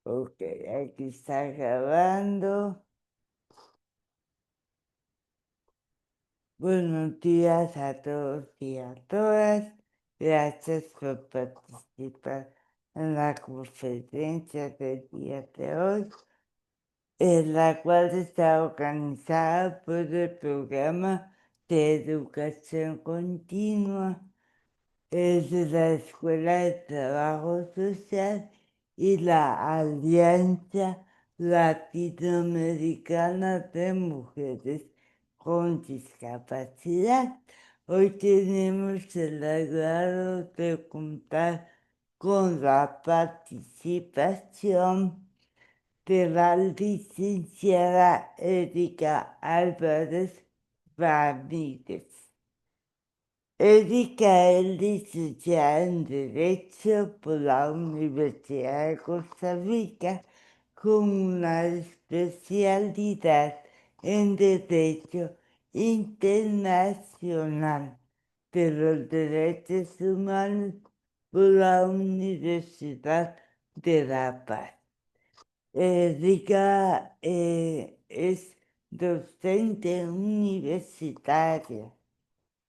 Ok, aquí está grabando. Buenos días a todos y a todas. Gracias por participar en la conferencia del día de hoy, en la cual está organizada por el Programa de Educación Continua de la Escuela de Trabajo Social y la Alianza Latinoamericana de Mujeres con Discapacidad. Hoy tenemos el agrado de contar con la participación de la licenciada Erika Álvarez Ramírez. Erika es licenciada en Derecho por la Universidad de Costa Rica con una especialidad en Derecho Internacional de los Derechos Humanos por la Universidad de La Paz. Erika es docente universitaria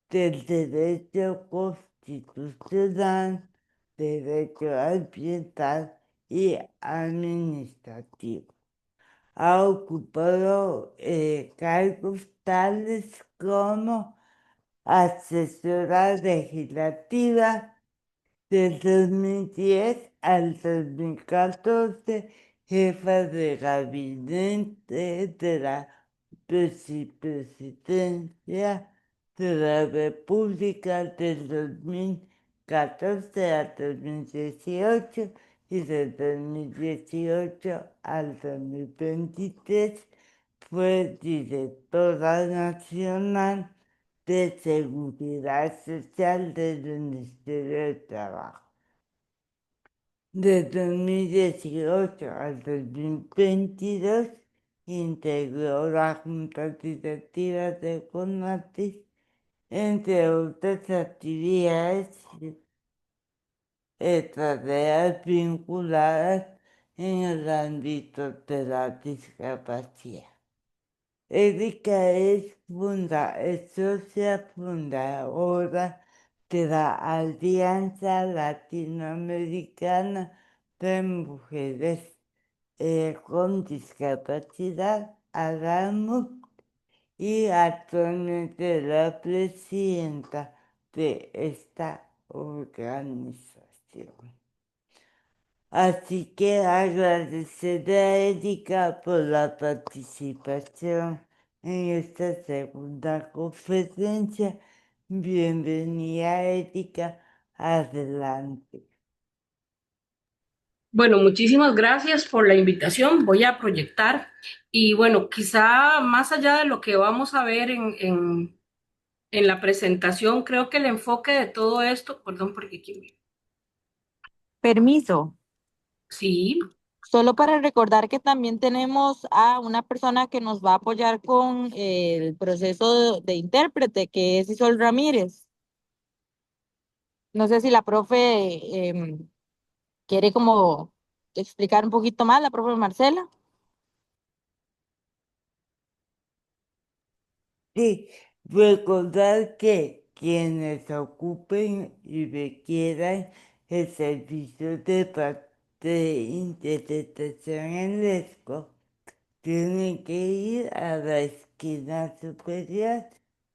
del derecho constitucional, derecho ambiental y administrativo. Ha ocupado cargos tales como asesora legislativa del 2010 al 2014, jefa de gabinete de la presidencia de la República del 2014 al 2018 y del 2018 al 2023 fue directora nacional de Seguridad Social del Ministerio de Trabajo. De 2018 al 2022 integró la Junta Directiva de CONATIS, entre otras actividades y tareas vinculadas en el ámbito de la discapacidad. Erika es socia fundadora de la Alianza Latinoamericana de Mujeres con Discapacidad, ALAMUD, y actualmente la presidenta de esta organización. Así que agradeceré a Erika por la participación en esta segunda conferencia. Bienvenida, Erika. Adelante. Bueno, muchísimas gracias por la invitación. Voy a proyectar y bueno, quizá más allá de lo que vamos a ver en la presentación, creo que el enfoque de todo esto, perdón, porque aquí, Permiso, sí, solo para recordar que también tenemos a una persona que nos va a apoyar con el proceso de intérprete, que es Isol Ramírez. No sé si la profe quiere como explicar un poquito más, la profe Marcela. Sí, recordar que quienes ocupen y requieran el servicio de interpretación en ESCO tienen que ir a la esquina superior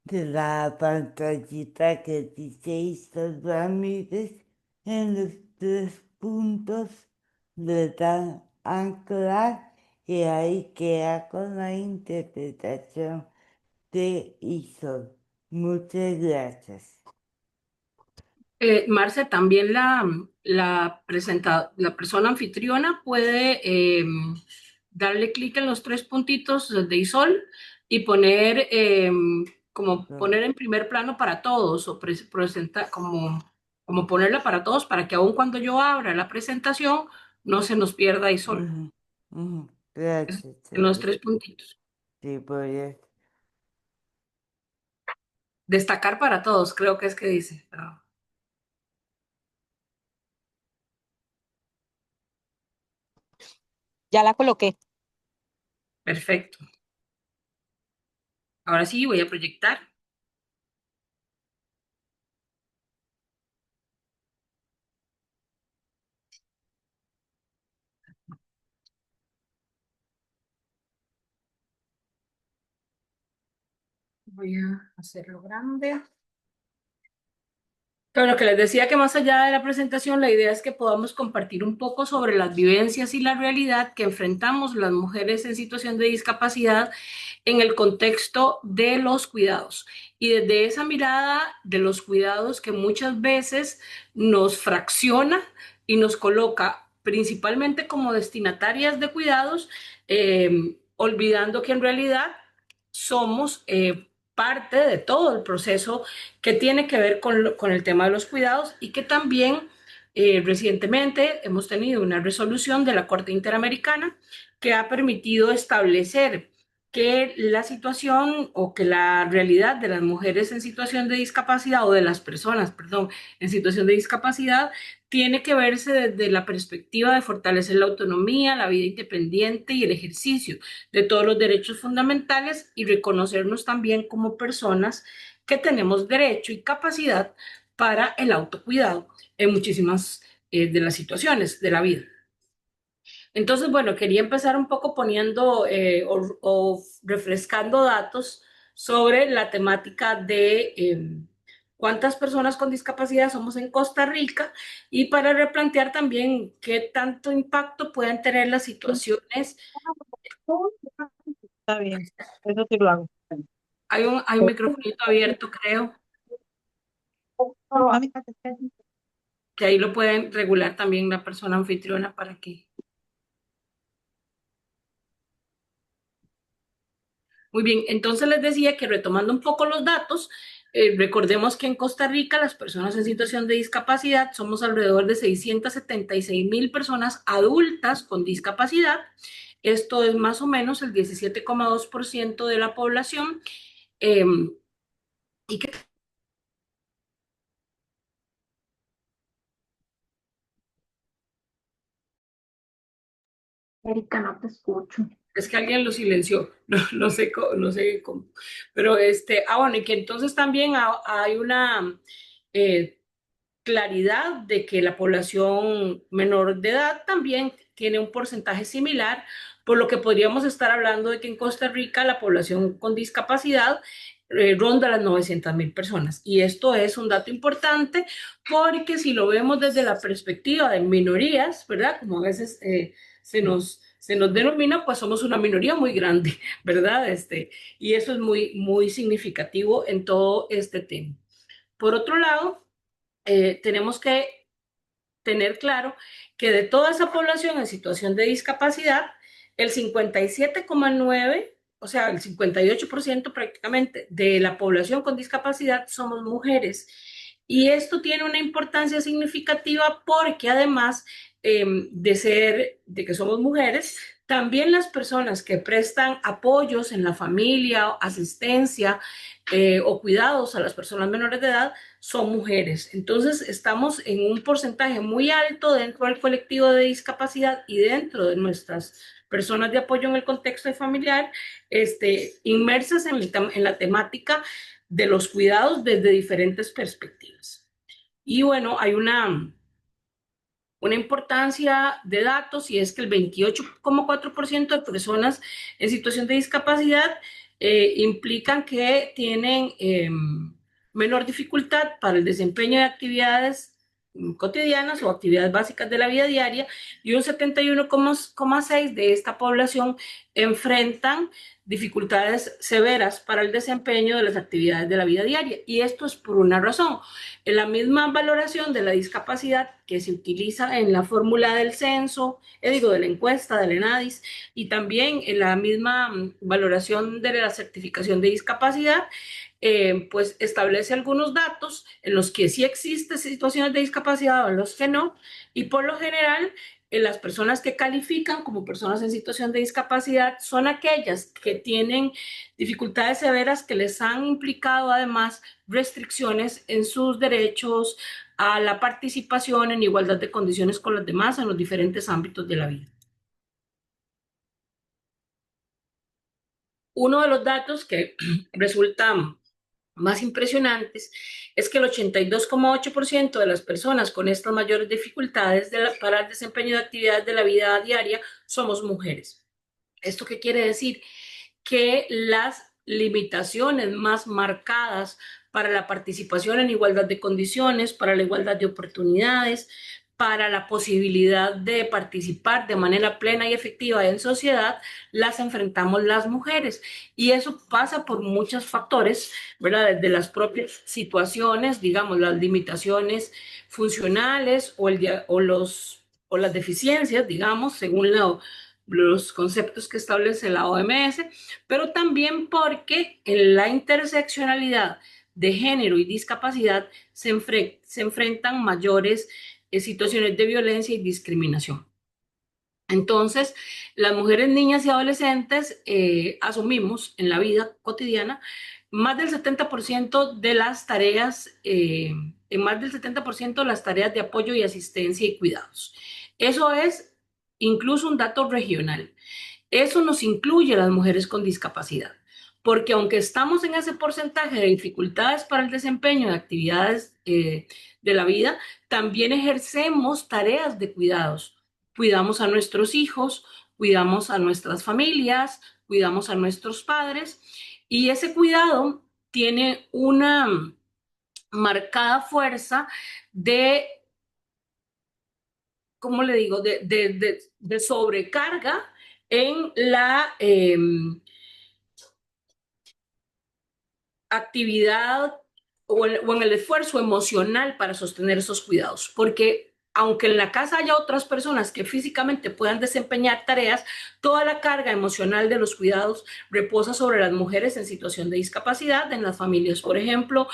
de la pantallita que dice Isabel Ramírez. En los tres puntos le dan anclar y ahí queda con la interpretación de Isol. Muchas gracias. Marce, también la persona anfitriona puede darle clic en los tres puntitos de Isol y poner como poner en primer plano para todos o presentar como ponerla para todos para que aun cuando yo abra la presentación no se nos pierda Isol. Ujú, ujú. Es Gracias, en los Edith. tres puntitos. Sí, voy a... Destacar para todos, creo que es que dice. Pero Ya la coloqué. Perfecto. Ahora sí, voy a proyectar. Voy a hacerlo grande. Pero lo que les decía que más allá de la presentación, la idea es que podamos compartir un poco sobre las vivencias y la realidad que enfrentamos las mujeres en situación de discapacidad en el contexto de los cuidados. Y desde esa mirada de los cuidados que muchas veces nos fracciona y nos coloca principalmente como destinatarias de cuidados, olvidando que en realidad somos parte de todo el proceso que tiene que ver con el tema de los cuidados y que también recientemente hemos tenido una resolución de la Corte Interamericana que ha permitido establecer que la situación o que la realidad de las mujeres en situación de discapacidad o de las personas, perdón, en situación de discapacidad tiene que verse desde la perspectiva de fortalecer la autonomía, la vida independiente y el ejercicio de todos los derechos fundamentales y reconocernos también como personas que tenemos derecho y capacidad para el autocuidado en muchísimas de las situaciones de la vida. Entonces, bueno, quería empezar un poco poniendo o refrescando datos sobre la temática de cuántas personas con discapacidad somos en Costa Rica y para replantear también qué tanto impacto pueden tener las situaciones. Está bien, eso sí lo hago. Hay un microfonito abierto, creo, que ahí lo pueden regular también la persona anfitriona para que... Muy bien, entonces les decía que retomando un poco los datos, recordemos que en Costa Rica las personas en situación de discapacidad somos alrededor de 676.000 personas adultas con discapacidad. Esto es más o menos el 17,2% de la población. eh, y que Erika, no te escucho. Es que alguien lo silenció, no sé, no sé cómo. Pero bueno, y que entonces también hay una eh, claridad de que la población menor de edad también tiene un porcentaje similar, por lo que podríamos estar hablando de que en Costa Rica la población con discapacidad ronda las 900.000 personas. Y esto es un dato importante porque si lo vemos desde la perspectiva de minorías, ¿verdad? Como a veces se nos denomina, pues somos una minoría muy grande, ¿verdad? Y eso es muy, muy significativo en todo este tema. Por otro lado, tenemos que tener claro que de toda esa población en situación de discapacidad, el 57,9%, o sea, el 58% prácticamente de la población con discapacidad somos mujeres. Y esto tiene una importancia significativa porque además de que somos mujeres, también las personas que prestan apoyos en la familia, asistencia o cuidados a las personas menores de edad son mujeres. Entonces, estamos en un porcentaje muy alto dentro del colectivo de discapacidad y dentro de nuestras personas de apoyo en el contexto familiar, inmersas en la temática de los cuidados desde diferentes perspectivas. Y bueno, hay una importancia de datos y es que el 28,4% de personas en situación de discapacidad implican que tienen menor dificultad para el desempeño de actividades cotidianas o actividades básicas de la vida diaria y un 71,6% de esta población enfrentan dificultades severas para el desempeño de las actividades de la vida diaria. Y esto es por una razón. En la misma valoración de la discapacidad que se utiliza en la fórmula del censo, de la encuesta del ENADIS, y también en la misma valoración de la certificación de discapacidad, pues establece algunos datos en los que sí existen situaciones de discapacidad o en los que no, y por lo general las personas que califican como personas en situación de discapacidad son aquellas que tienen dificultades severas que les han implicado además restricciones en sus derechos a la participación en igualdad de condiciones con los demás en los diferentes ámbitos de la vida. uno de los datos que resulta más impresionantes es que el 82,8% de las personas con estas mayores dificultades para el desempeño de actividades de la vida diaria somos mujeres. ¿Esto qué quiere decir? Que las limitaciones más marcadas para la participación en igualdad de condiciones, para la igualdad de oportunidades, para la posibilidad de participar de manera plena y efectiva en sociedad, las enfrentamos las mujeres. Y eso pasa por muchos factores, ¿verdad? Desde las propias situaciones, digamos, las limitaciones funcionales o las deficiencias, digamos, según los conceptos que establece la OMS, pero también porque en la interseccionalidad de género y discapacidad se enfrentan mayores situaciones de violencia y discriminación. Entonces, las mujeres, niñas y adolescentes asumimos en la vida cotidiana más del 70% de las tareas, en más del 70% de las tareas de apoyo y asistencia y cuidados. Eso es incluso un dato regional. Eso nos incluye a las mujeres con discapacidad, porque aunque estamos en ese porcentaje de dificultades para el desempeño de actividades de la vida, también ejercemos tareas de cuidados. Cuidamos a nuestros hijos, cuidamos a nuestras familias, cuidamos a nuestros padres y ese cuidado tiene una marcada fuerza de, ¿cómo le digo?, de sobrecarga en la actividad o en el esfuerzo emocional para sostener esos cuidados, porque aunque en la casa haya otras personas que físicamente puedan desempeñar tareas, toda la carga emocional de los cuidados reposa sobre las mujeres en situación de discapacidad, en las familias, por ejemplo,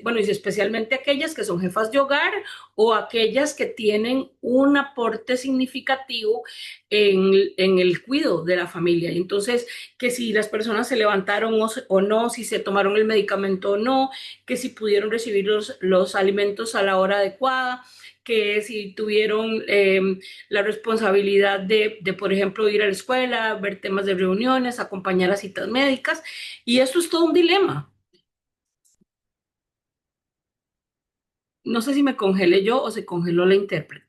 bueno, y especialmente aquellas que son jefas de hogar o aquellas que tienen un aporte significativo en el cuidado de la familia. Entonces, que si las personas se levantaron o no, si se tomaron el medicamento o no, que si pudieron recibir los alimentos a la hora adecuada, que si tuvieron la responsabilidad por ejemplo, ir a la escuela, ver temas de reuniones, acompañar a citas médicas, y eso es todo un dilema. No sé si me congelé yo o se congeló la intérprete.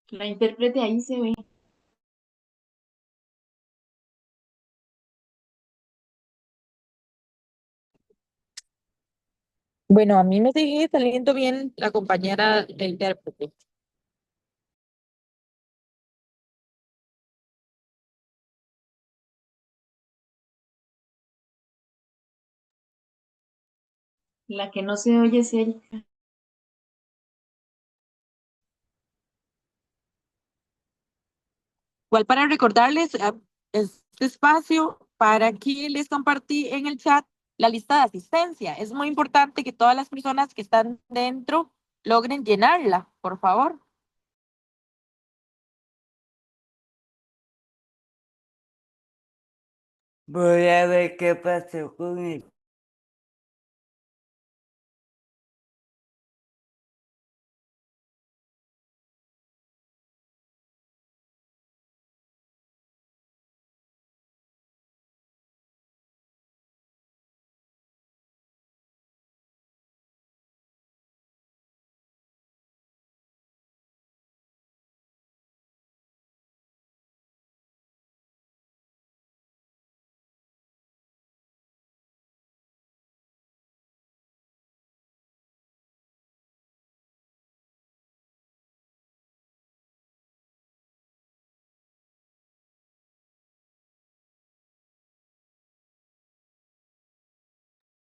La intérprete ahí se ve. Bueno, a mí me sigue saliendo bien la compañera de intérprete. La que no se oye es Erika. Igual para recordarles este espacio, para que les compartí en el chat la lista de asistencia. Es muy importante que todas las personas que están dentro logren llenarla, por favor. Voy a ver qué pasó con él.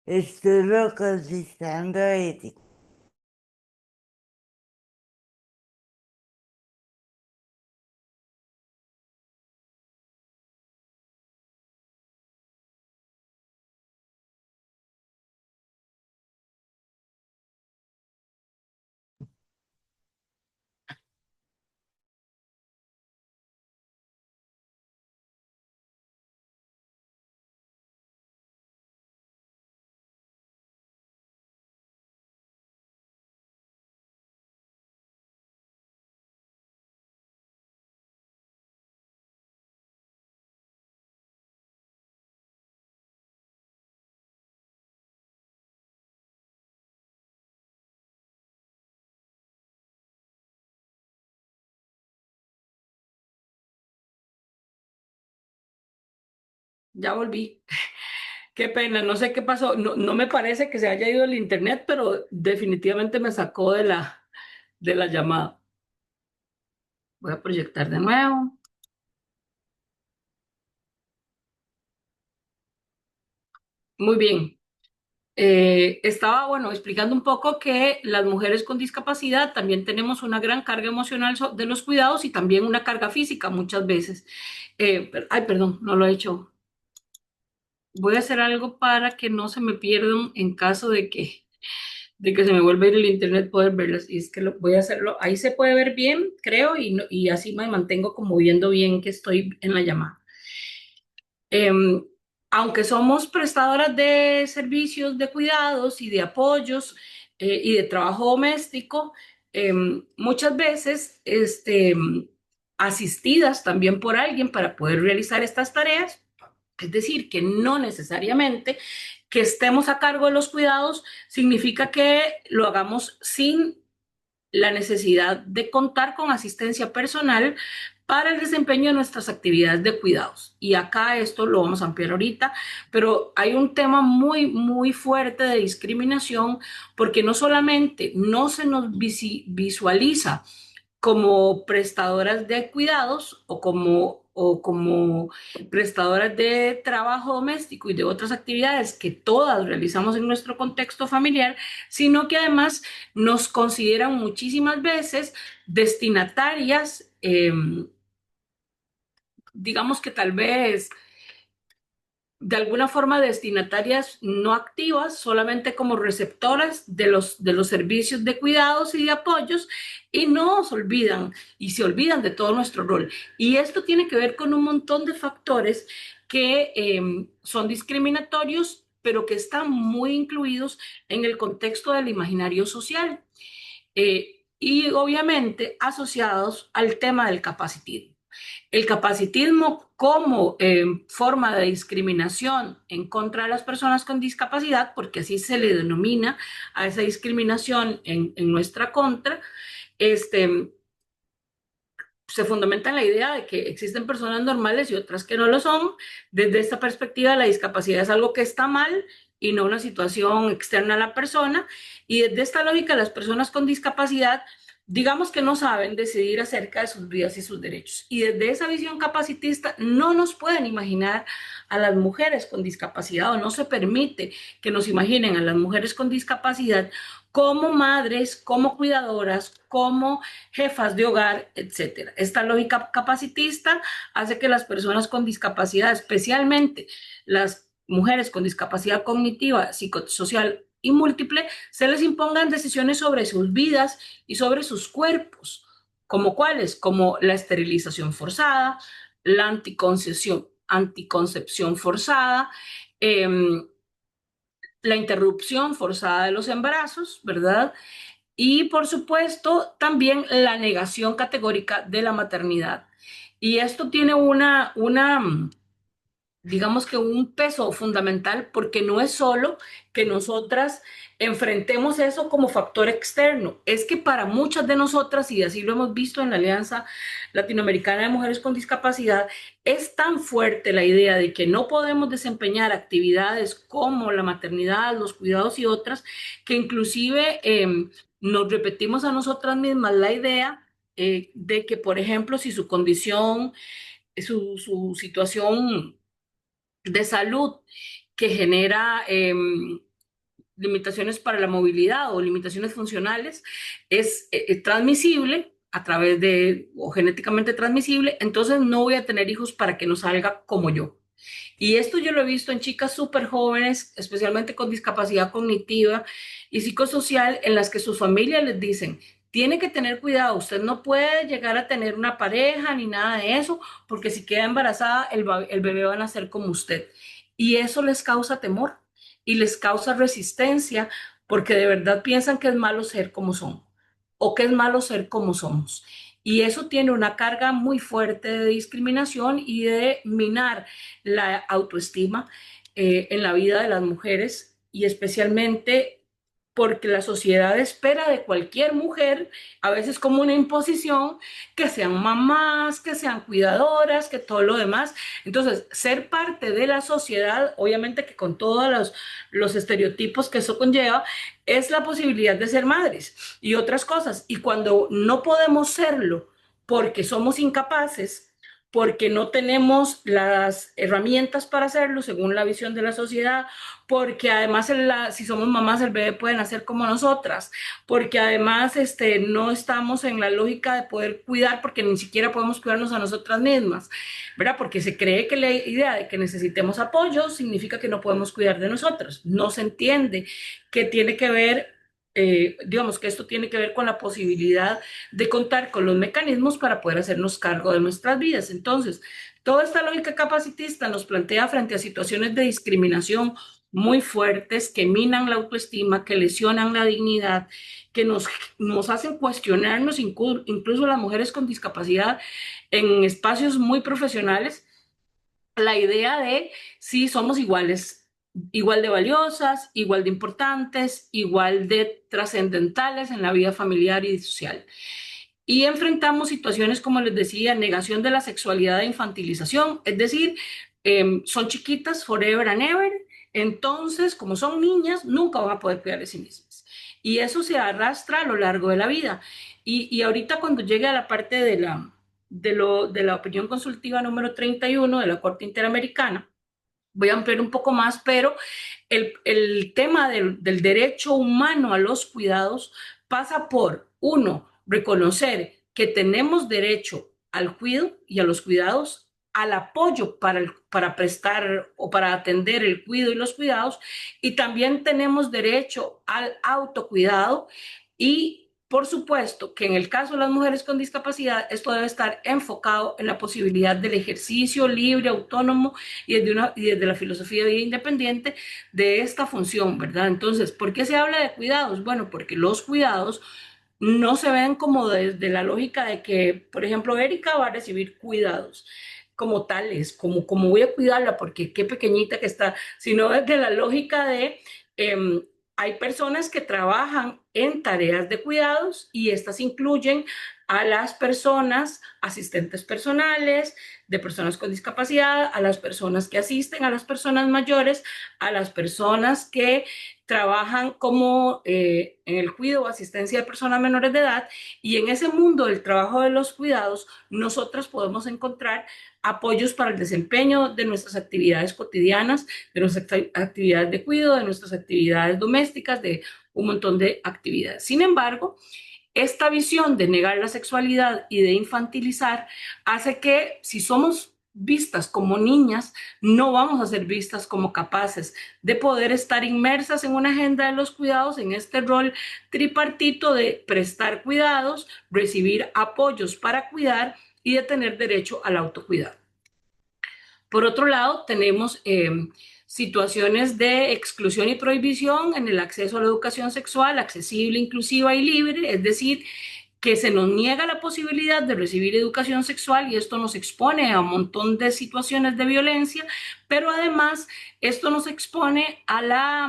Estoy localizando a Erika. Ya volví. Qué pena, no sé qué pasó. No, no me parece que se haya ido el internet, pero definitivamente me sacó de la llamada. Voy a proyectar de nuevo. Muy bien. Estaba, bueno, explicando un poco que las mujeres con discapacidad también tenemos una gran carga emocional de los cuidados y también una carga física muchas veces. Ay, perdón, no lo he hecho. Voy a hacer algo para que no se me pierdan en caso de que se me vuelva a ir el internet, poder verlas. Y es que voy a hacerlo. Ahí se puede ver bien, creo, y así me mantengo como viendo bien que estoy en la llamada. Eh, Aunque somos prestadoras de servicios de cuidados y de apoyos y de trabajo doméstico, eh, muchas veces asistidas también por alguien para poder realizar estas tareas, es decir, que no necesariamente que estemos a cargo de los cuidados significa que lo hagamos sin la necesidad de contar con asistencia personal para el desempeño de nuestras actividades de cuidados. Y acá esto lo vamos a ampliar ahorita, pero hay un tema muy, muy fuerte de discriminación porque no solamente no se nos visualiza como prestadoras de cuidados o como prestadoras de trabajo doméstico y de otras actividades que todas realizamos en nuestro contexto familiar, sino que además nos consideran muchísimas veces destinatarias, digamos que tal vez de alguna forma destinatarias no activas, solamente como receptoras de los servicios de cuidados y de apoyos, y nos olvidan y se olvidan de todo nuestro rol. Y esto tiene que ver con un montón de factores que son discriminatorios, pero que están muy incluidos en el contexto del imaginario social y obviamente asociados al tema del capacitismo. El capacitismo como forma de discriminación en contra de las personas con discapacidad, porque así se le denomina a esa discriminación en nuestra contra, este, se fundamenta en la idea de que existen personas normales y otras que no lo son. Desde esta perspectiva, la discapacidad es algo que está mal y no una situación externa a la persona. Y desde esta lógica, las personas con discapacidad, digamos que no saben decidir acerca de sus vidas y sus derechos. Y desde esa visión capacitista, no nos pueden imaginar a las mujeres con discapacidad o no se permite que nos imaginen a las mujeres con discapacidad como madres, como cuidadoras, como jefas de hogar, etcétera. Esta lógica capacitista hace que las personas con discapacidad, especialmente las mujeres con discapacidad cognitiva, psicosocial y múltiple, se les impongan decisiones sobre sus vidas y sobre sus cuerpos, como cuáles, como la esterilización forzada, la anticoncepción forzada, eh, la interrupción forzada de los embarazos, ¿verdad? Y por supuesto, también la negación categórica de la maternidad. Y esto tiene digamos que un peso fundamental porque no es solo que nosotras enfrentemos eso como factor externo, es que para muchas de nosotras, y así lo hemos visto en la Alianza Latinoamericana de Mujeres con Discapacidad, es tan fuerte la idea de que no podemos desempeñar actividades como la maternidad, los cuidados y otras, que inclusive nos repetimos a nosotras mismas la idea de que, por ejemplo, si su condición, su situación de salud que genera limitaciones para la movilidad o limitaciones funcionales es transmisible a través de, o genéticamente transmisible, entonces no voy a tener hijos para que no salga como yo. Y esto yo lo he visto en chicas súper jóvenes, especialmente con discapacidad cognitiva y psicosocial, en las que sus familias les dicen, tiene que tener cuidado, usted no puede llegar a tener una pareja ni nada de eso, porque si queda embarazada, el bebé va a nacer como usted. Y eso les causa temor y les causa resistencia, porque de verdad piensan que es malo ser como son o que es malo ser como somos. Y eso tiene una carga muy fuerte de discriminación y de minar la autoestima en la vida de las mujeres y especialmente porque la sociedad espera de cualquier mujer, a veces como una imposición, que sean mamás, que sean cuidadoras, que todo lo demás. Entonces, ser parte de la sociedad, obviamente que con todos los estereotipos que eso conlleva, es la posibilidad de ser madres y otras cosas. Y cuando no podemos serlo porque somos incapaces, porque no tenemos las herramientas para hacerlo según la visión de la sociedad, porque además si somos mamás el bebé puede nacer como nosotras, porque además no estamos en la lógica de poder cuidar porque ni siquiera podemos cuidarnos a nosotras mismas, ¿verdad? Porque se cree que la idea de que necesitemos apoyo significa que no podemos cuidar de nosotras. No se entiende que tiene que ver, digamos que esto tiene que ver con la posibilidad de contar con los mecanismos para poder hacernos cargo de nuestras vidas. Entonces, toda esta lógica capacitista nos plantea frente a situaciones de discriminación muy fuertes que minan la autoestima, que lesionan la dignidad, que nos hacen cuestionarnos, incluso las mujeres con discapacidad, en espacios muy profesionales, la idea de si somos iguales, igual de valiosas, igual de importantes, igual de trascendentales en la vida familiar y social. Y enfrentamos situaciones, como les decía, negación de la sexualidad e infantilización, es decir, son chiquitas forever and ever, entonces, como son niñas, nunca van a poder cuidar de sí mismas. Y eso se arrastra a lo largo de la vida. Y ahorita cuando llegue a la parte de la opinión consultiva número 31 de la Corte Interamericana, voy a ampliar un poco más, pero el tema del derecho humano a los cuidados pasa por, uno, reconocer que tenemos derecho al cuidado y a los cuidados, al apoyo para prestar o para atender el cuidado y los cuidados, y también tenemos derecho al autocuidado y por supuesto que en el caso de las mujeres con discapacidad, esto debe estar enfocado en la posibilidad del ejercicio libre, autónomo y desde la filosofía de vida independiente de esta función, ¿verdad? Entonces, ¿por qué se habla de cuidados? Bueno, porque los cuidados no se ven como desde la lógica de que, por ejemplo, Erika va a recibir cuidados como tales, como voy a cuidarla porque qué pequeñita que está, sino desde la lógica de hay personas que trabajan en tareas de cuidados y estas incluyen a las personas asistentes personales, de personas con discapacidad, a las personas que asisten a las personas mayores, a las personas que trabajan como en el cuidado o asistencia de personas menores de edad, y en ese mundo del trabajo de los cuidados nosotros podemos encontrar apoyos para el desempeño de nuestras actividades cotidianas, de nuestras actividades de cuidado, de nuestras actividades domésticas, de un montón de actividades. Sin embargo, esta visión de negar la sexualidad y de infantilizar hace que si somos vistas como niñas, no vamos a ser vistas como capaces de poder estar inmersas en una agenda de los cuidados, en este rol tripartito de prestar cuidados, recibir apoyos para cuidar y de tener derecho al autocuidado. Por otro lado, tenemos situaciones de exclusión y prohibición en el acceso a la educación sexual accesible, inclusiva y libre, es decir, que se nos niega la posibilidad de recibir educación sexual y esto nos expone a un montón de situaciones de violencia, pero además esto nos expone a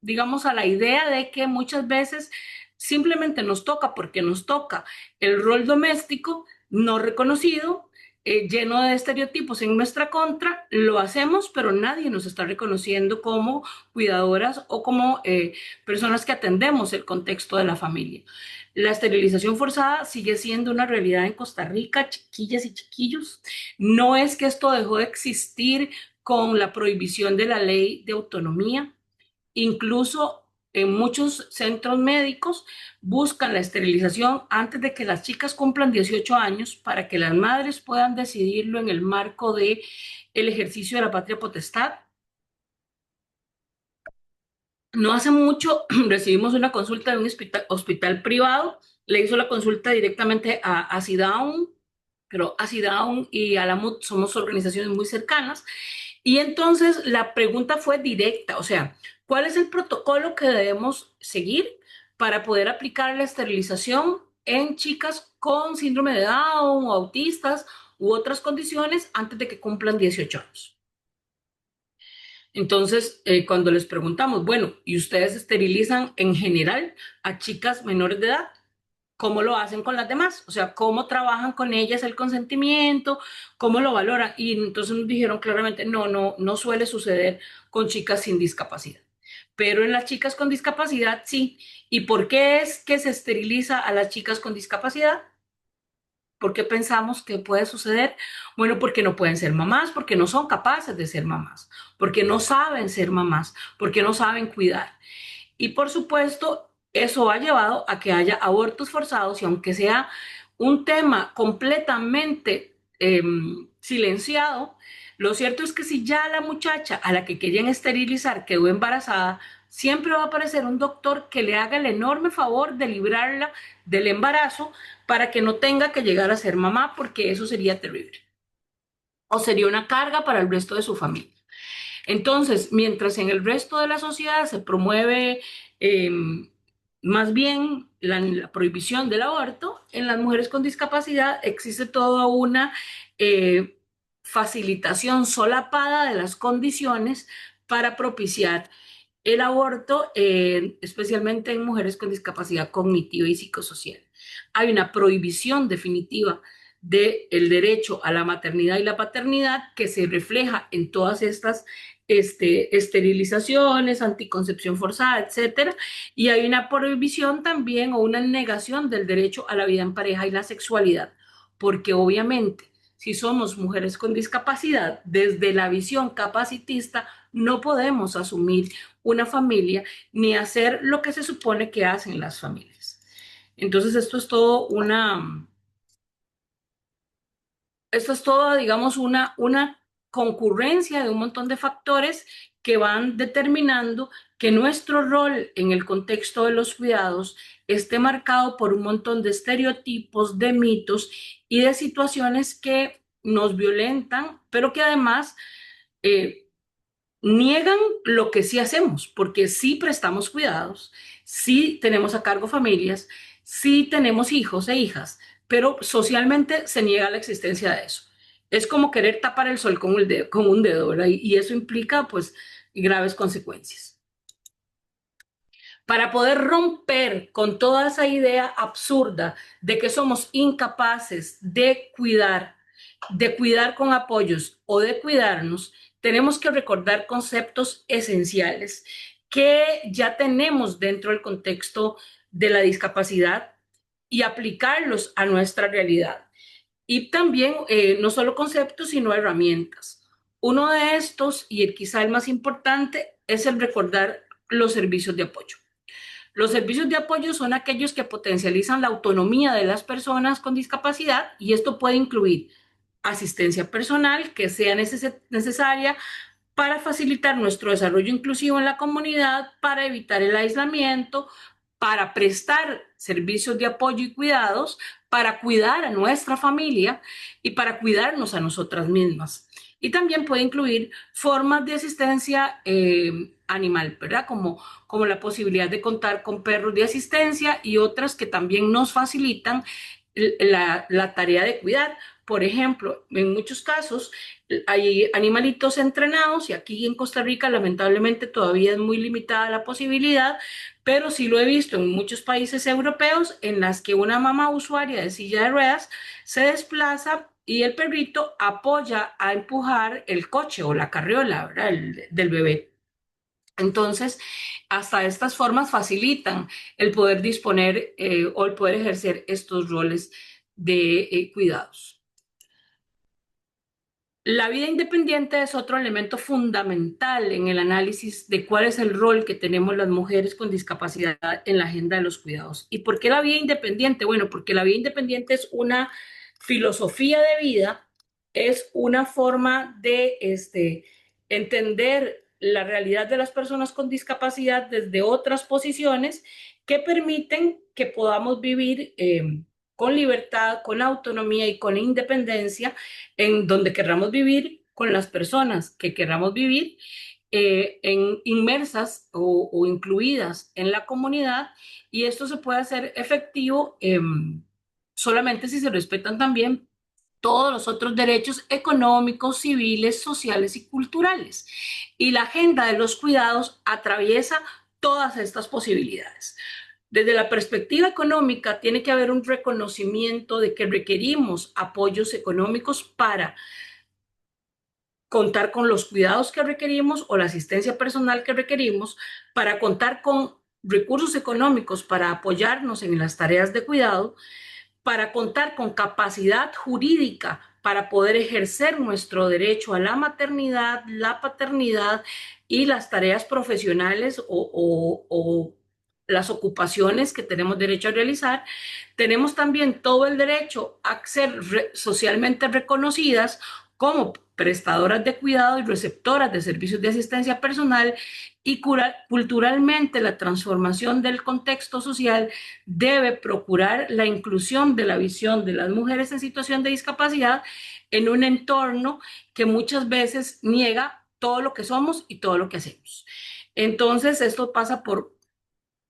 digamos, a la idea de que muchas veces simplemente nos toca porque nos toca el rol doméstico no reconocido, lleno de estereotipos en nuestra contra, lo hacemos, pero nadie nos está reconociendo como cuidadoras o como personas que atendemos el contexto de la familia. La esterilización forzada sigue siendo una realidad en Costa Rica, chiquillas y chiquillos. No es que esto dejó de existir con la prohibición de la ley de autonomía. Incluso en muchos centros médicos buscan la esterilización antes de que las chicas cumplan 18 años para que las madres puedan decidirlo en el marco de el ejercicio de la patria potestad. No hace mucho recibimos una consulta de un hospital privado, le hizo la consulta directamente a CIDAUN, pero a CIDAUN y a la MUT somos organizaciones muy cercanas. Y entonces la pregunta fue directa, o sea, ¿cuál es el protocolo que debemos seguir para poder aplicar la esterilización en chicas con síndrome de Down o autistas u otras condiciones antes de que cumplan 18 años? Entonces, cuando les preguntamos, bueno, ¿y ustedes esterilizan en general a chicas menores de edad? ¿Cómo lo hacen con las demás? O sea, ¿cómo trabajan con ellas el consentimiento? ¿Cómo lo valoran? Y entonces nos dijeron claramente, no suele suceder con chicas sin discapacidad. Pero en las chicas con discapacidad sí. ¿Y por qué es que se esteriliza a las chicas con discapacidad? ¿Por qué pensamos que puede suceder? Bueno, porque no pueden ser mamás, porque no son capaces de ser mamás, porque no saben ser mamás, porque no saben cuidar. Y por supuesto, eso ha llevado a que haya abortos forzados y aunque sea un tema completamente silenciado, lo cierto es que si ya la muchacha a la que querían esterilizar quedó embarazada, siempre va a aparecer un doctor que le haga el enorme favor de librarla del embarazo para que no tenga que llegar a ser mamá, porque eso sería terrible. O sería una carga para el resto de su familia. Entonces, mientras en el resto de la sociedad se promueve eh, más bien la prohibición del aborto, en las mujeres con discapacidad existe toda una eh, facilitación solapada de las condiciones para propiciar el aborto, especialmente en mujeres con discapacidad cognitiva y psicosocial. Hay una prohibición definitiva del derecho a la maternidad y la paternidad que se refleja en todas estas esterilizaciones, anticoncepción forzada, etcétera, y hay una prohibición también o una negación del derecho a la vida en pareja y la sexualidad, porque obviamente si somos mujeres con discapacidad, desde la visión capacitista no podemos asumir una familia ni hacer lo que se supone que hacen las familias. Entonces esto es todo, digamos, una concurrencia de un montón de factores que van determinando que nuestro rol en el contexto de los cuidados esté marcado por un montón de estereotipos, de mitos y de situaciones que nos violentan, pero que además eh, niegan lo que sí hacemos, porque sí prestamos cuidados, sí tenemos a cargo familias, sí tenemos hijos e hijas, pero socialmente se niega la existencia de eso. Es como querer tapar el sol con un dedo, ¿verdad? Y eso implica, pues, graves consecuencias. Para poder romper con toda esa idea absurda de que somos incapaces de cuidar con apoyos o de cuidarnos, tenemos que recordar conceptos esenciales que ya tenemos dentro del contexto de la discapacidad y aplicarlos a nuestra realidad. Y también no solo conceptos, sino herramientas. Uno de estos, y quizá el más importante, es el recordar los servicios de apoyo. Los servicios de apoyo son aquellos que potencializan la autonomía de las personas con discapacidad y esto puede incluir asistencia personal que sea necesaria para facilitar nuestro desarrollo inclusivo en la comunidad, para evitar el aislamiento, para prestar servicios de apoyo y cuidados, para cuidar a nuestra familia y para cuidarnos a nosotras mismas. Y también puede incluir formas de asistencia animal, ¿verdad? Como la posibilidad de contar con perros de asistencia y otras que también nos facilitan la tarea de cuidar. Por ejemplo, en muchos casos hay animalitos entrenados y aquí en Costa Rica lamentablemente todavía es muy limitada la posibilidad, pero sí lo he visto en muchos países europeos en las que una mamá usuaria de silla de ruedas se desplaza y el perrito apoya a empujar el coche o la carriola, ¿verdad? Del bebé. Entonces, hasta estas formas facilitan el poder disponer o el poder ejercer estos roles de cuidados. La vida independiente es otro elemento fundamental en el análisis de cuál es el rol que tenemos las mujeres con discapacidad en la agenda de los cuidados. ¿Y por qué la vida independiente? Bueno, porque la vida independiente es una filosofía de vida, es una forma de entender la realidad de las personas con discapacidad desde otras posiciones que permiten que podamos vivir con libertad, con autonomía y con independencia en donde querramos vivir, con las personas que querramos vivir, inmersas o incluidas en la comunidad, y esto se puede hacer efectivo solamente si se respetan también todos los otros derechos económicos, civiles, sociales y culturales. Y la agenda de los cuidados atraviesa todas estas posibilidades. Desde la perspectiva económica, tiene que haber un reconocimiento de que requerimos apoyos económicos para contar con los cuidados que requerimos o la asistencia personal que requerimos, para contar con recursos económicos para apoyarnos en las tareas de cuidado, para contar con capacidad jurídica para poder ejercer nuestro derecho a la maternidad, la paternidad y las tareas profesionales o las ocupaciones que tenemos derecho a realizar. Tenemos también todo el derecho a ser socialmente reconocidas como prestadoras de cuidado y receptoras de servicios de asistencia personal, y culturalmente la transformación del contexto social debe procurar la inclusión de la visión de las mujeres en situación de discapacidad en un entorno que muchas veces niega todo lo que somos y todo lo que hacemos. Entonces, esto pasa por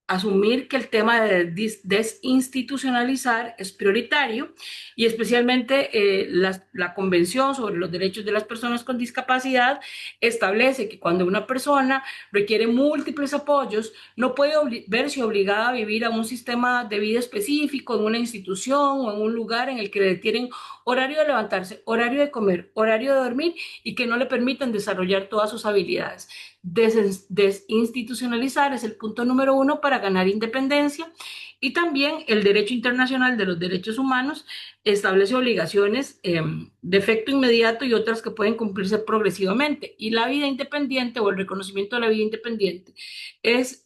asumir que el tema de desinstitucionalizar es prioritario, y especialmente la Convención sobre los Derechos de las Personas con Discapacidad establece que cuando una persona requiere múltiples apoyos, no puede verse obligada a vivir a un sistema de vida específico, en una institución o en un lugar en el que le tienen horario de levantarse, horario de comer, horario de dormir, y que no le permiten desarrollar todas sus habilidades. Desinstitucionalizar es el punto número uno para ganar independencia. Y también el derecho internacional de los derechos humanos establece obligaciones de efecto inmediato y otras que pueden cumplirse progresivamente. Y la vida independiente o el reconocimiento de la vida independiente es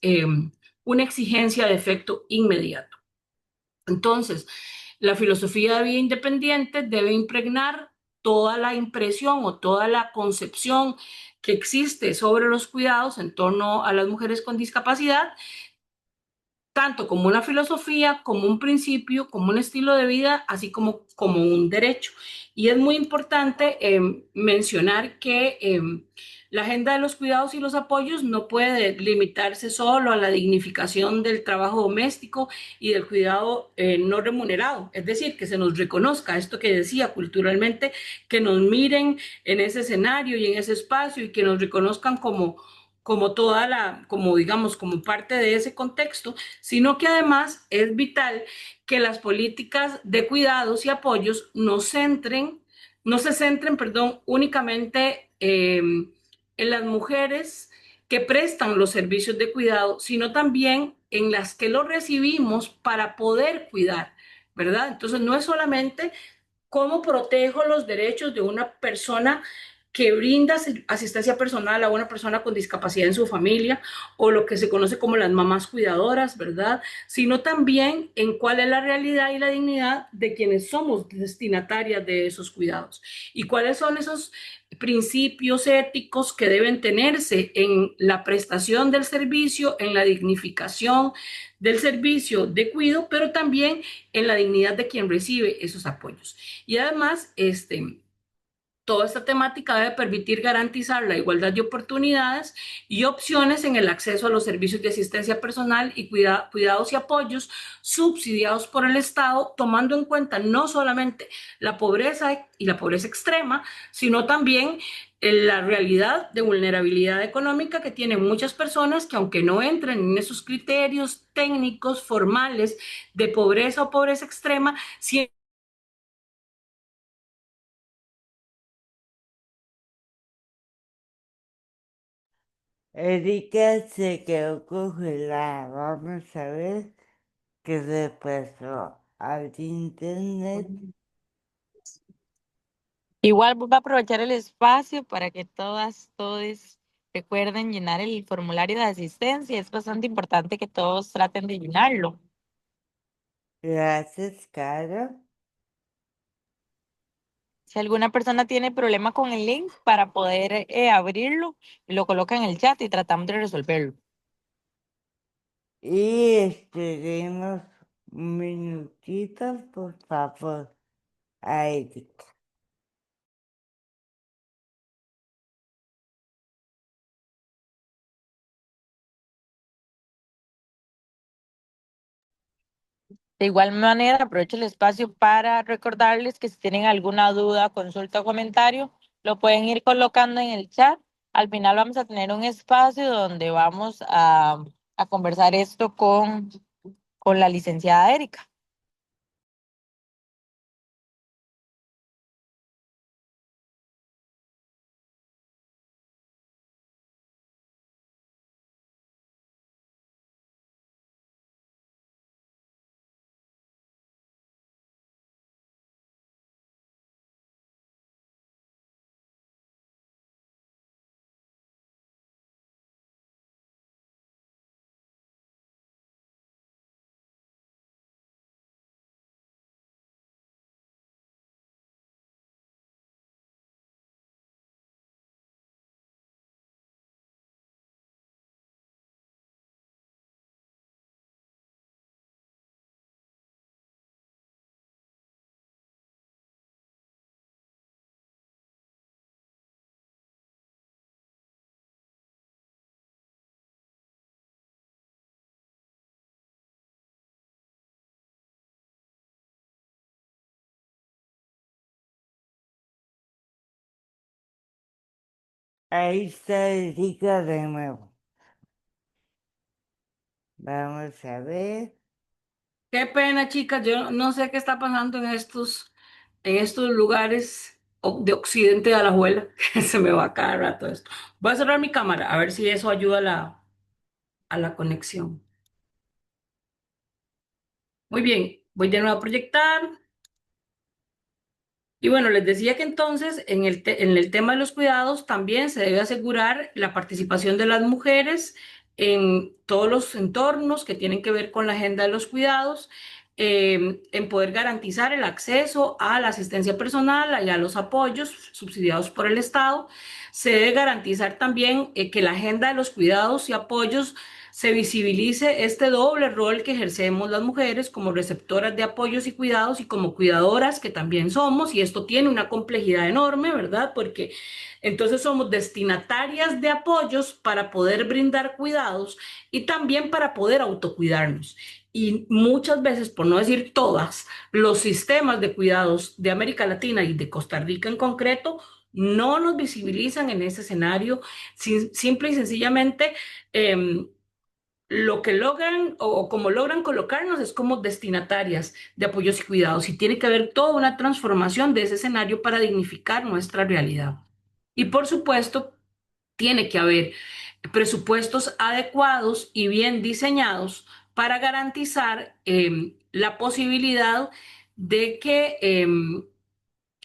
una exigencia de efecto inmediato. Entonces, la filosofía de vida independiente debe impregnar toda la impresión o toda la concepción que existe sobre los cuidados en torno a las mujeres con discapacidad, tanto como una filosofía, como un principio, como un estilo de vida, así como un derecho. Y es muy importante mencionar que la agenda de los cuidados y los apoyos no puede limitarse solo a la dignificación del trabajo doméstico y del cuidado no remunerado. Es decir, que se nos reconozca esto que decía culturalmente, que nos miren en ese escenario y en ese espacio, y que nos reconozcan como toda como digamos, como parte de ese contexto, sino que además es vital que las políticas de cuidados y apoyos no se centren, perdón, únicamente en las mujeres que prestan los servicios de cuidado, sino también en las que los recibimos para poder cuidar, ¿verdad? Entonces, no es solamente cómo protejo los derechos de una persona que brinda asistencia personal a una persona con discapacidad en su familia, o lo que se conoce como las mamás cuidadoras, ¿verdad? Sino también en cuál es la realidad y la dignidad de quienes somos destinatarias de esos cuidados, y cuáles son esos principios éticos que deben tenerse en la prestación del servicio, en la dignificación del servicio de cuidado, pero también en la dignidad de quien recibe esos apoyos. Y además, toda esta temática debe permitir garantizar la igualdad de oportunidades y opciones en el acceso a los servicios de asistencia personal y cuidados y apoyos subsidiados por el Estado, tomando en cuenta no solamente la pobreza y la pobreza extrema, sino también la realidad de vulnerabilidad económica que tienen muchas personas que, aunque no entren en esos criterios técnicos formales de pobreza o pobreza extrema, siempre Erika se quedó congelada. Vamos a ver qué le pasó al internet. Igual voy a aprovechar el espacio para que todos recuerden llenar el formulario de asistencia. Es bastante importante que todos traten de llenarlo. Gracias, Caro. Si alguna persona tiene problema con el link para poder abrirlo, lo coloca en el chat y tratamos de resolverlo. Y esperemos un minutito, por favor, a Erika. De igual manera, aprovecho el espacio para recordarles que si tienen alguna duda, consulta o comentario, lo pueden ir colocando en el chat. Al final vamos a tener un espacio donde vamos a conversar esto con la licenciada Erika. Ahí está Erika de nuevo. Vamos a ver. Qué pena, chicas, yo no sé qué está pasando en estos lugares de Occidente de Alajuela, que se me va cada rato esto. Voy a cerrar mi cámara, a ver si eso ayuda a a la conexión. Muy bien, voy de nuevo a proyectar. Y bueno, les decía que entonces en el tema de los cuidados también se debe asegurar la participación de las mujeres en todos los entornos que tienen que ver con la agenda de los cuidados, en poder garantizar el acceso a la asistencia personal y a los apoyos subsidiados por el Estado. Se debe garantizar también que la agenda de los cuidados y apoyos se visibilice este doble rol que ejercemos las mujeres como receptoras de apoyos y cuidados y como cuidadoras que también somos, y esto tiene una complejidad enorme, ¿verdad? Porque entonces somos destinatarias de apoyos para poder brindar cuidados y también para poder autocuidarnos. Y muchas veces, por no decir todas, los sistemas de cuidados de América Latina y de Costa Rica en concreto no nos visibilizan en ese escenario, simple y sencillamente lo que logran o como logran colocarnos es como destinatarias de apoyos y cuidados, y tiene que haber toda una transformación de ese escenario para dignificar nuestra realidad. Y por supuesto, tiene que haber presupuestos adecuados y bien diseñados para garantizar la posibilidad de que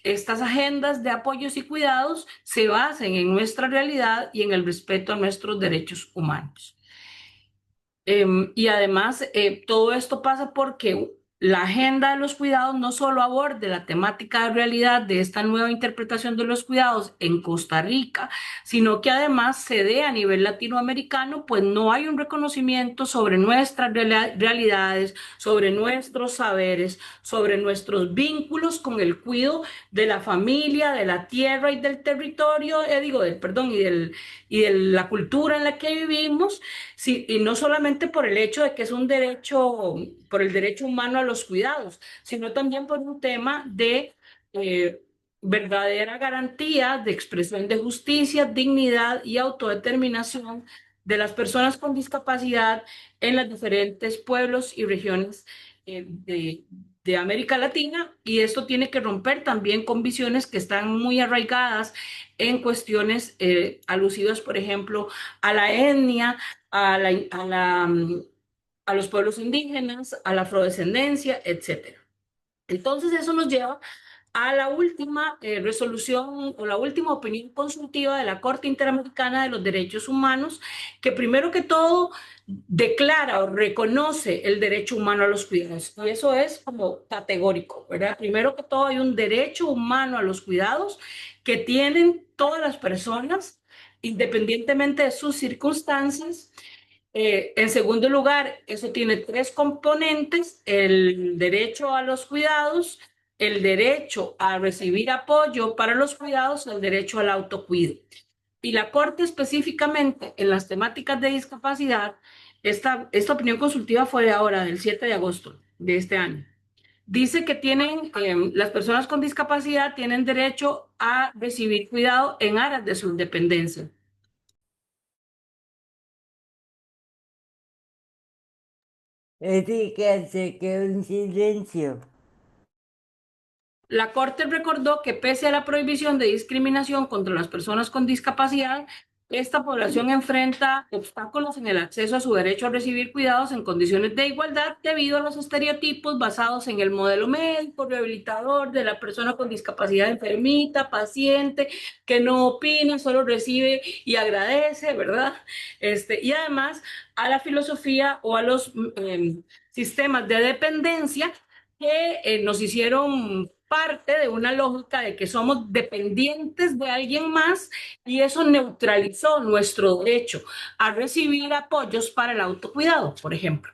estas agendas de apoyos y cuidados se basen en nuestra realidad y en el respeto a nuestros derechos humanos. Y además, todo esto pasa porque la agenda de los cuidados no solo aborde la temática de realidad de esta nueva interpretación de los cuidados en Costa Rica, sino que además se dé a nivel latinoamericano, pues no hay un reconocimiento sobre nuestras realidades, sobre nuestros saberes, sobre nuestros vínculos con el cuidado de la familia, de la tierra y del territorio, perdón, y de la cultura en la que vivimos. Sí, y no solamente por el hecho de que es un derecho, por el derecho humano a los cuidados, sino también por un tema de eh, verdadera garantía de expresión de justicia, dignidad y autodeterminación de las personas con discapacidad en los diferentes pueblos y regiones de América Latina. Y esto tiene que romper también con visiones que están muy arraigadas en cuestiones alusivas, por ejemplo, a la etnia, a los pueblos indígenas, a la afrodescendencia, etcétera. Entonces eso nos lleva a la última resolución o la última opinión consultiva de la Corte Interamericana de los Derechos Humanos, que primero que todo declara o reconoce el derecho humano a los cuidados. Y eso es como categórico, ¿verdad? Primero que todo hay un derecho humano a los cuidados que tienen todas las personas, independientemente de sus circunstancias. En segundo lugar, eso tiene tres componentes: el derecho a los cuidados, el derecho a recibir apoyo para los cuidados, el derecho al autocuido. Y la Corte específicamente en las temáticas de discapacidad, esta opinión consultiva fue de ahora, del 7 de agosto, de este año. Dice que las personas con discapacidad tienen derecho a recibir cuidado en aras de su independencia. Es decir, que se quedó en silencio. La Corte recordó que pese a la prohibición de discriminación contra las personas con discapacidad, esta población enfrenta obstáculos en el acceso a su derecho a recibir cuidados en condiciones de igualdad debido a los estereotipos basados en el modelo médico, rehabilitador de la persona con discapacidad enfermita, paciente, que no opina, solo recibe y agradece, ¿verdad? Y además a la filosofía o a los sistemas de dependencia que nos hicieron parte de una lógica de que somos dependientes de alguien más y eso neutralizó nuestro derecho a recibir apoyos para el autocuidado, por ejemplo.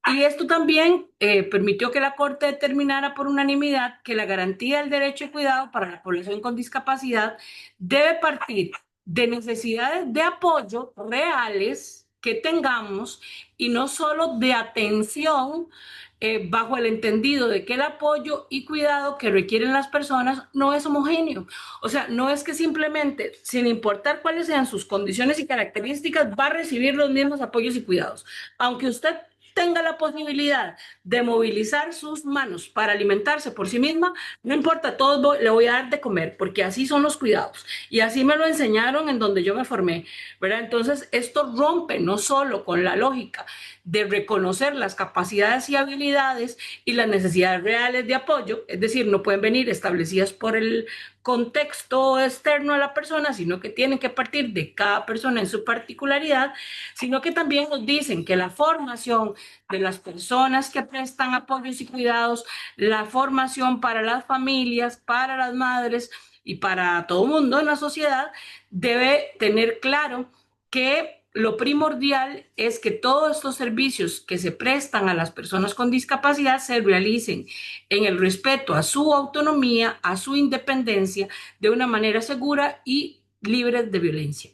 Y esto también permitió que la Corte determinara por unanimidad que la garantía del derecho a cuidado para la población con discapacidad debe partir de necesidades de apoyo reales que tengamos y no solo de atención bajo el entendido de que el apoyo y cuidado que requieren las personas no es homogéneo. O sea, no es que simplemente, sin importar cuáles sean sus condiciones y características, va a recibir los mismos apoyos y cuidados. Aunque usted tenga la posibilidad de movilizar sus manos para alimentarse por sí misma, no importa, todo le voy a dar de comer, porque así son los cuidados. Y así me lo enseñaron en donde yo me formé, ¿verdad? Entonces, esto rompe no solo con la lógica de reconocer las capacidades y habilidades y las necesidades reales de apoyo, es decir, no pueden venir establecidas por el contexto externo a la persona, sino que tienen que partir de cada persona en su particularidad, sino que también nos dicen que la formación de las personas que prestan apoyos y cuidados, la formación para las familias, para las madres y para todo el mundo en la sociedad, debe tener claro que lo primordial es que todos estos servicios que se prestan a las personas con discapacidad se realicen en el respeto a su autonomía, a su independencia, de una manera segura y libre de violencia.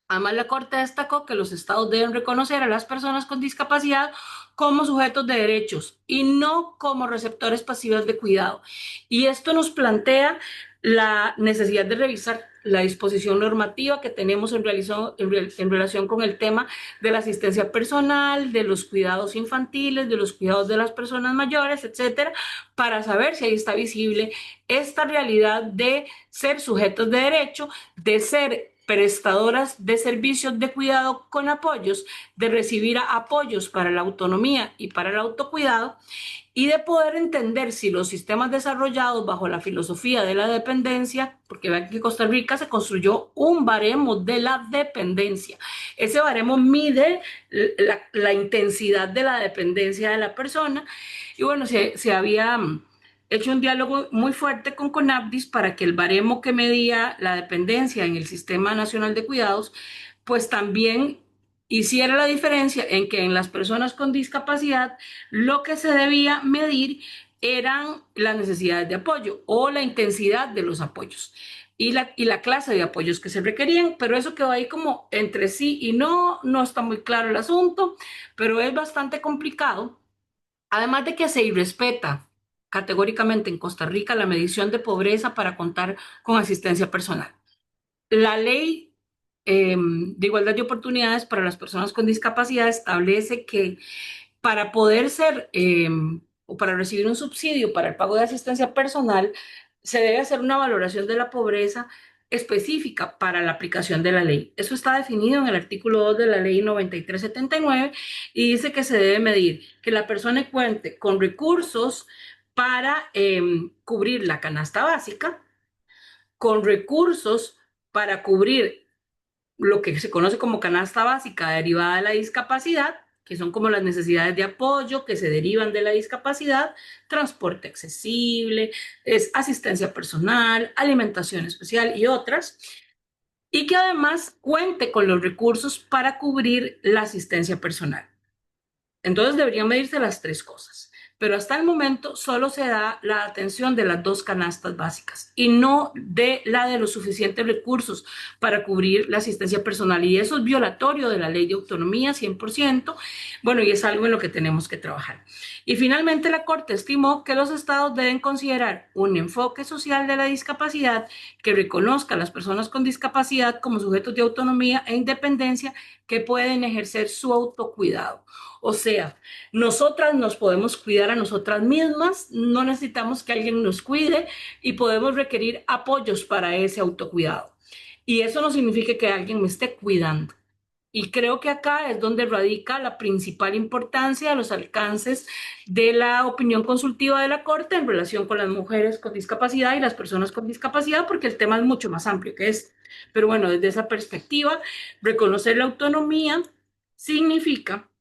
Además, la Corte destacó que los estados deben reconocer a las personas con discapacidad como sujetos de derechos y no como receptores pasivos de cuidado. Y esto nos plantea la necesidad de revisar la disposición normativa que tenemos en relación con el tema de la asistencia personal, de los cuidados infantiles, de los cuidados de las personas mayores, etcétera, para saber si ahí está visible esta realidad de ser sujetos de derecho, de ser prestadoras de servicios de cuidado con apoyos, de recibir apoyos para la autonomía y para el autocuidado y de poder entender si los sistemas desarrollados bajo la filosofía de la dependencia, porque vean que en Costa Rica se construyó un baremo de la dependencia. Ese baremo mide la intensidad de la dependencia de la persona y bueno, se había hecho un diálogo muy fuerte con CONAPDIS para que el baremo que medía la dependencia en el Sistema Nacional de Cuidados, pues también hiciera la diferencia en que en las personas con discapacidad lo que se debía medir eran las necesidades de apoyo o la intensidad de los apoyos y la clase de apoyos que se requerían, pero eso quedó ahí como entre sí y no está muy claro el asunto, pero es bastante complicado. Además de que se irrespeta categóricamente en Costa Rica la medición de pobreza para contar con asistencia personal. La ley de igualdad de oportunidades para las personas con discapacidad establece que para poder ser o para recibir un subsidio para el pago de asistencia personal, se debe hacer una valoración de la pobreza específica para la aplicación de la ley. Eso está definido en el artículo 2 de la ley 9379 y dice que se debe medir que la persona cuente con recursos para cubrir la canasta básica, con recursos para cubrir lo que se conoce como canasta básica derivada de la discapacidad, que son como las necesidades de apoyo que se derivan de la discapacidad, transporte accesible, es asistencia personal, alimentación especial y otras, y que además cuente con los recursos para cubrir la asistencia personal. Entonces deberían medirse las tres cosas. pero hasta el momento solo se da la atención de las dos canastas básicas y no de la de los suficientes recursos para cubrir la asistencia personal. Y eso es violatorio de la ley de autonomía 100%. Bueno, y es algo en lo que tenemos que trabajar. Y finalmente la Corte estimó que los estados deben considerar un enfoque social de la discapacidad que reconozca a las personas con discapacidad como sujetos de autonomía e independencia que pueden ejercer su autocuidado. O sea, nosotras nos podemos cuidar a nosotras mismas, no necesitamos que alguien nos cuide y podemos requerir apoyos para ese autocuidado. Y eso no significa que alguien me esté cuidando. Y creo que acá es donde radica la principal importancia de los alcances de la opinión consultiva de la Corte en relación con las mujeres con discapacidad y las personas con discapacidad, porque el tema es mucho más amplio que es. Pero bueno, desde esa perspectiva, reconocer la autonomía significa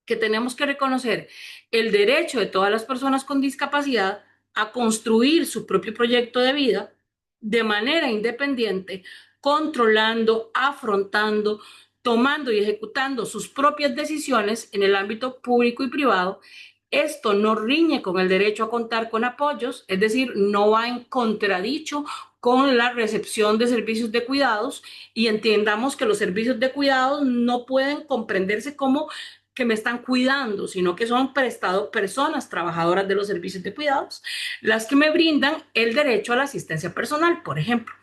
que tenemos que reconocer el derecho de todas las personas con discapacidad a construir su propio proyecto de vida de manera independiente, controlando, afrontando, tomando y ejecutando sus propias decisiones en el ámbito público y privado. Esto no riñe con el derecho a contar con apoyos, es decir, no va en contradicho con la recepción de servicios de cuidados, y entendamos que los servicios de cuidados no pueden comprenderse como que me están cuidando, sino que son personas trabajadoras de los servicios de cuidados las que me brindan el derecho a la asistencia personal, por ejemplo.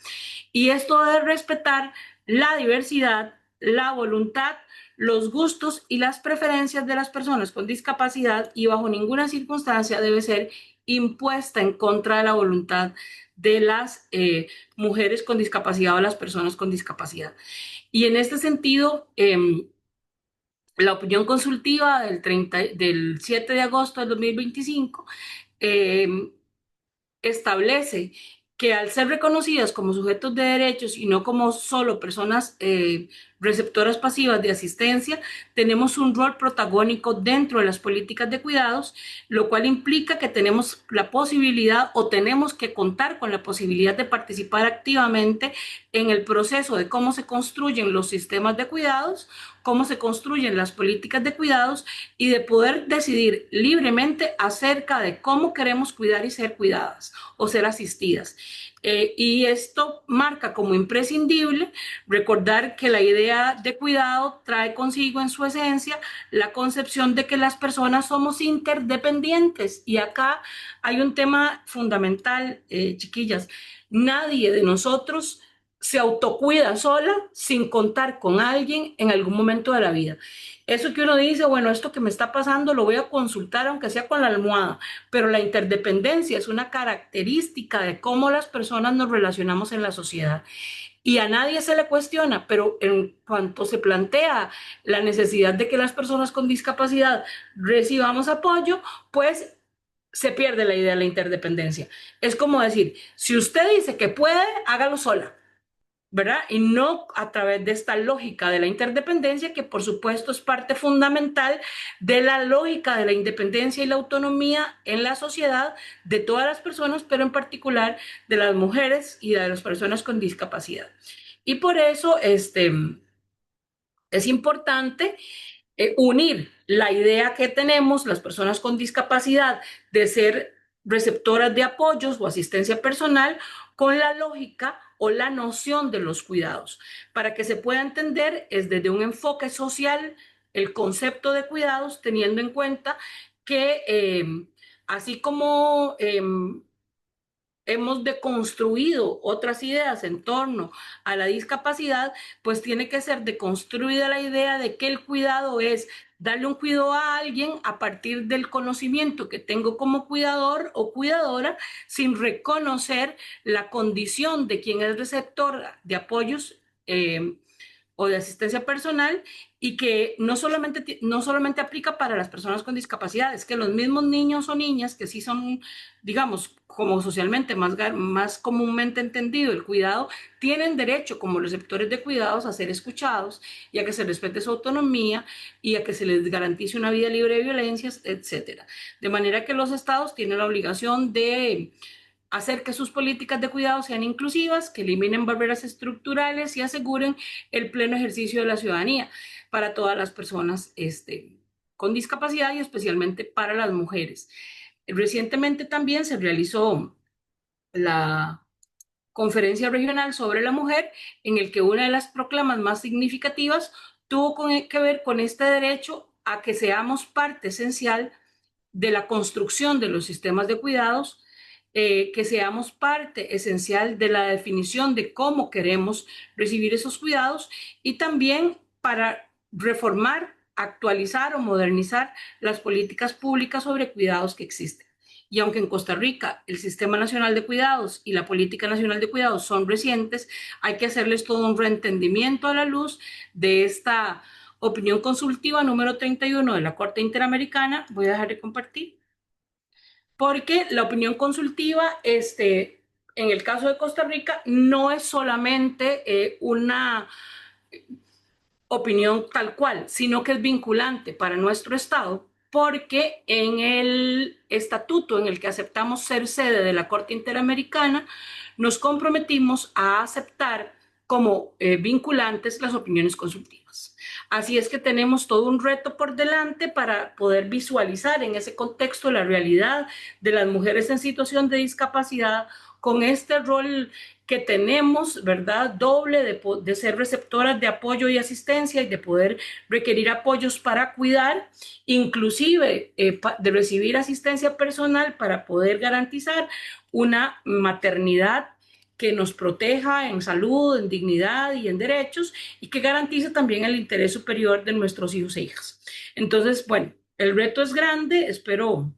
Y esto debe respetar la diversidad, la voluntad, los gustos y las preferencias de las personas con discapacidad, y bajo ninguna circunstancia debe ser impuesta en contra de la voluntad de las mujeres con discapacidad o las personas con discapacidad. Y en este sentido, la opinión consultiva del 7 de agosto del 2025 eh, establece que al ser reconocidas como sujetos de derechos y no como solo personas receptoras pasivas de asistencia, tenemos un rol protagónico dentro de las políticas de cuidados, lo cual implica que tenemos la posibilidad o tenemos que contar con la posibilidad de participar activamente en el proceso de cómo se construyen los sistemas de cuidados, cómo se construyen las políticas de cuidados y de poder decidir libremente acerca de cómo queremos cuidar y ser cuidadas o ser asistidas. Y esto marca como imprescindible recordar que la idea de cuidado trae consigo en su esencia la concepción de que las personas somos interdependientes. Y acá hay un tema fundamental, chiquillas. Nadie de nosotros se autocuida sola sin contar con alguien en algún momento de la vida. Eso que uno dice, bueno, esto que me está pasando lo voy a consultar aunque sea con la almohada, pero la interdependencia es una característica de cómo las personas nos relacionamos en la sociedad. Y a nadie se le cuestiona, pero en cuanto se plantea la necesidad de que las personas con discapacidad recibamos apoyo, pues se pierde la idea de la interdependencia. Es como decir, si usted dice que puede, hágalo sola, ¿verdad? Y no a través de esta lógica de la interdependencia, que por supuesto es parte fundamental de la lógica de la independencia y la autonomía en la sociedad de todas las personas, pero en particular de las mujeres y de las personas con discapacidad. Y por eso es importante unir la idea que tenemos las personas con discapacidad de ser receptoras de apoyos o asistencia personal con la lógica o la noción de los cuidados. Para que se pueda entender, es desde un enfoque social el concepto de cuidados, teniendo en cuenta que así como hemos deconstruido otras ideas en torno a la discapacidad, pues tiene que ser deconstruida la idea de que el cuidado es darle un cuidado a alguien a partir del conocimiento que tengo como cuidador o cuidadora, sin reconocer la condición de quien es receptor de apoyos o de asistencia personal, y que no solamente aplica para las personas con discapacidad, es que los mismos niños o niñas que sí son, digamos, como socialmente más comúnmente entendido el cuidado, tienen derecho como receptores de cuidados a ser escuchados y a que se respete su autonomía y a que se les garantice una vida libre de violencias, etcétera. De manera que los estados tienen la obligación de hacer que sus políticas de cuidado sean inclusivas, que eliminen barreras estructurales y aseguren el pleno ejercicio de la ciudadanía para todas las personas con discapacidad y especialmente para las mujeres. Recientemente también se realizó la Conferencia Regional sobre la Mujer, en el que una de las proclamas más significativas tuvo que ver con este derecho a que seamos parte esencial de la construcción de los sistemas de cuidados, que seamos parte esencial de la definición de cómo queremos recibir esos cuidados y también para reformar, actualizar o modernizar las políticas públicas sobre cuidados que existen. Y aunque en Costa Rica el Sistema Nacional de Cuidados y la Política Nacional de Cuidados son recientes, hay que hacerles todo un reentendimiento a la luz de esta opinión consultiva número 31 de la Corte Interamericana. Voy a dejar de compartir. Porque la opinión consultiva, en el caso de Costa Rica, no es solamente una opinión tal cual, sino que es vinculante para nuestro Estado, porque en el estatuto en el que aceptamos ser sede de la Corte Interamericana, nos comprometimos a aceptar como vinculantes las opiniones consultivas. Así es que tenemos todo un reto por delante para poder visualizar en ese contexto la realidad de las mujeres en situación de discapacidad con este rol que tenemos, ¿verdad? Doble de ser receptoras de apoyo y asistencia y de poder requerir apoyos para cuidar, inclusive de recibir asistencia personal para poder garantizar una maternidad que nos proteja en salud, en dignidad y en derechos y que garantice también el interés superior de nuestros hijos e hijas. Entonces, bueno, el reto es grande, espero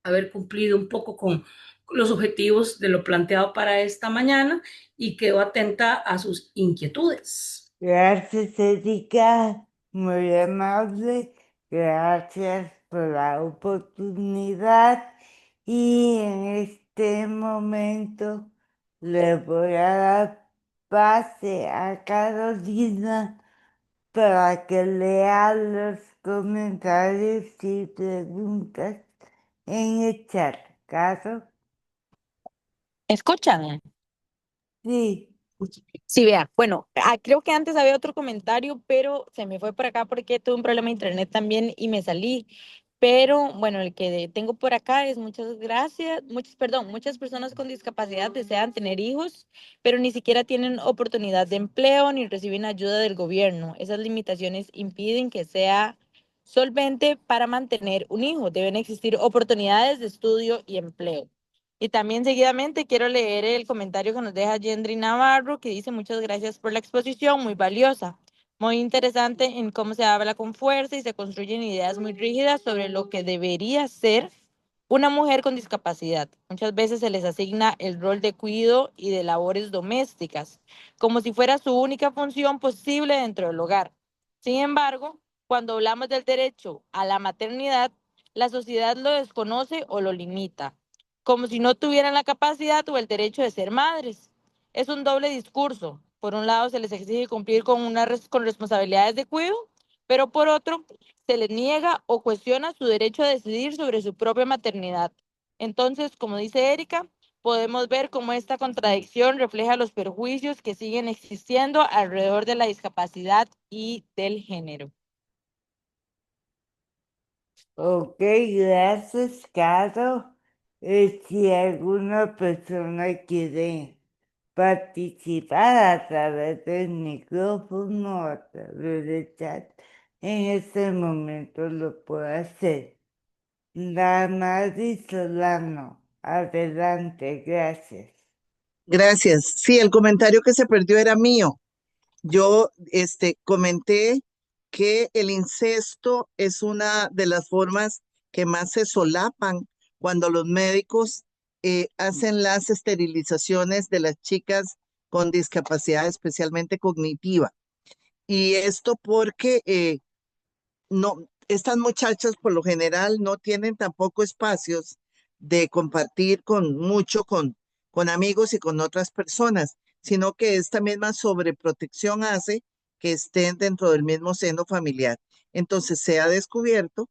haber cumplido un poco con los objetivos de lo planteado para esta mañana y quedo atenta a sus inquietudes. Gracias, Erika, muy amable. Gracias por la oportunidad. Y en este momento le voy a dar pase a Carolina para que lea los comentarios y preguntas en el chat. ¿Caro? ¿Escuchan? Sí. Sí, vea. Bueno, creo que antes había otro comentario, pero se me fue por acá porque tuve un problema de internet también y me salí. Pero bueno, el que tengo por acá es muchas gracias, muchas personas con discapacidad desean tener hijos, pero ni siquiera tienen oportunidad de empleo ni reciben ayuda del gobierno. Esas limitaciones impiden que sea solvente para mantener un hijo. Deben existir oportunidades de estudio y empleo. Y también seguidamente quiero leer el comentario que nos deja Yendri Navarro, que dice muchas gracias por la exposición, muy valiosa, muy interesante en cómo se habla con fuerza y se construyen ideas muy rígidas sobre lo que debería ser una mujer con discapacidad. Muchas veces se les asigna el rol de cuidado y de labores domésticas, como si fuera su única función posible dentro del hogar. Sin embargo, cuando hablamos del derecho a la maternidad, la sociedad lo desconoce o lo limita como si no tuvieran la capacidad o el derecho de ser madres. Es un doble discurso. Por un lado, se les exige cumplir con responsabilidades de cuidado, pero por otro, se les niega o cuestiona su derecho a decidir sobre su propia maternidad. Entonces, como dice Erika, podemos ver cómo esta contradicción refleja los perjuicios que siguen existiendo alrededor de la discapacidad y del género. Ok, gracias, Caro. Si alguna persona quiere participar a través del micrófono, a través del chat, en este momento lo puede hacer. Damaris Solano, adelante, gracias. Gracias. Sí, el comentario que se perdió era mío. Yo comenté que el incesto es una de las formas que más se solapan cuando los médicos hacen las esterilizaciones de las chicas con discapacidad, especialmente cognitiva. Y esto porque no, estas muchachas por lo general no tienen tampoco espacios de compartir con amigos y con otras personas, sino que esta misma sobreprotección hace que estén dentro del mismo seno familiar. Entonces se ha descubierto,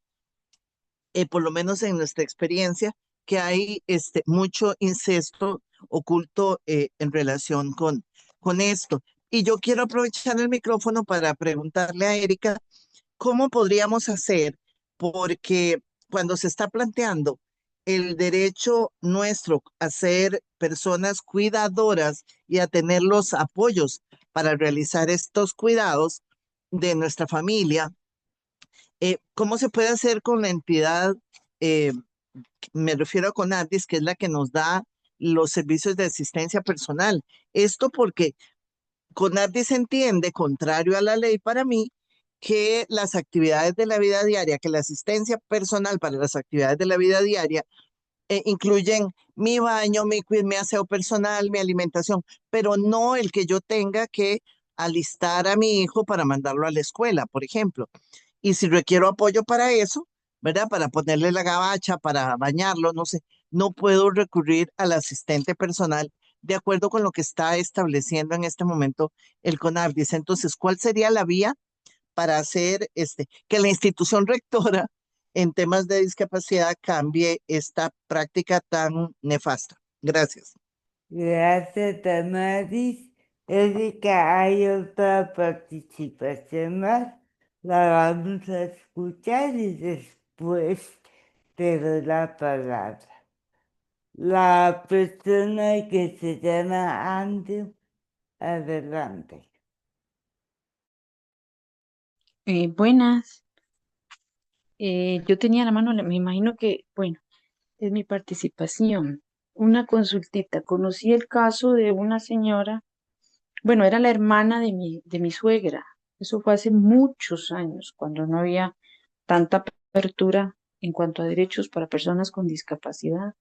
por lo menos en nuestra experiencia, que hay mucho incesto oculto en relación con esto. Y yo quiero aprovechar el micrófono para preguntarle a Erika, ¿cómo podríamos hacer porque cuando se está planteando el derecho nuestro a ser personas cuidadoras y a tener los apoyos para realizar estos cuidados de nuestra familia, ¿cómo se puede hacer con la entidad? eh, Me refiero a CONADIS, que es la que nos da los servicios de asistencia personal. Esto porque CONADIS entiende, contrario a la ley para mí, que las actividades de la vida diaria, que la asistencia personal para las actividades de la vida diaria incluyen mi baño, mi aseo personal, mi alimentación, pero no el que yo tenga que alistar a mi hijo para mandarlo a la escuela, por ejemplo. Y si requiero apoyo para eso, ¿verdad? Para ponerle la gabacha, para bañarlo, no sé, no puedo recurrir al asistente personal de acuerdo con lo que está estableciendo en este momento el CONADIS. Entonces, ¿cuál sería la vía para hacer que la institución rectora en temas de discapacidad cambie esta práctica tan nefasta? Gracias. Gracias, Damaris. Erika, hay otra participación más. La vamos a escuchar y después te doy la palabra. La persona que se llama Andrew, adelante. Buenas. Yo tenía la mano, me imagino que, bueno, es mi participación. Una consultita. Conocí el caso de una señora, bueno, era la hermana de mi suegra. Eso fue hace muchos años, cuando no había tanta apertura en cuanto a derechos para personas con discapacidad.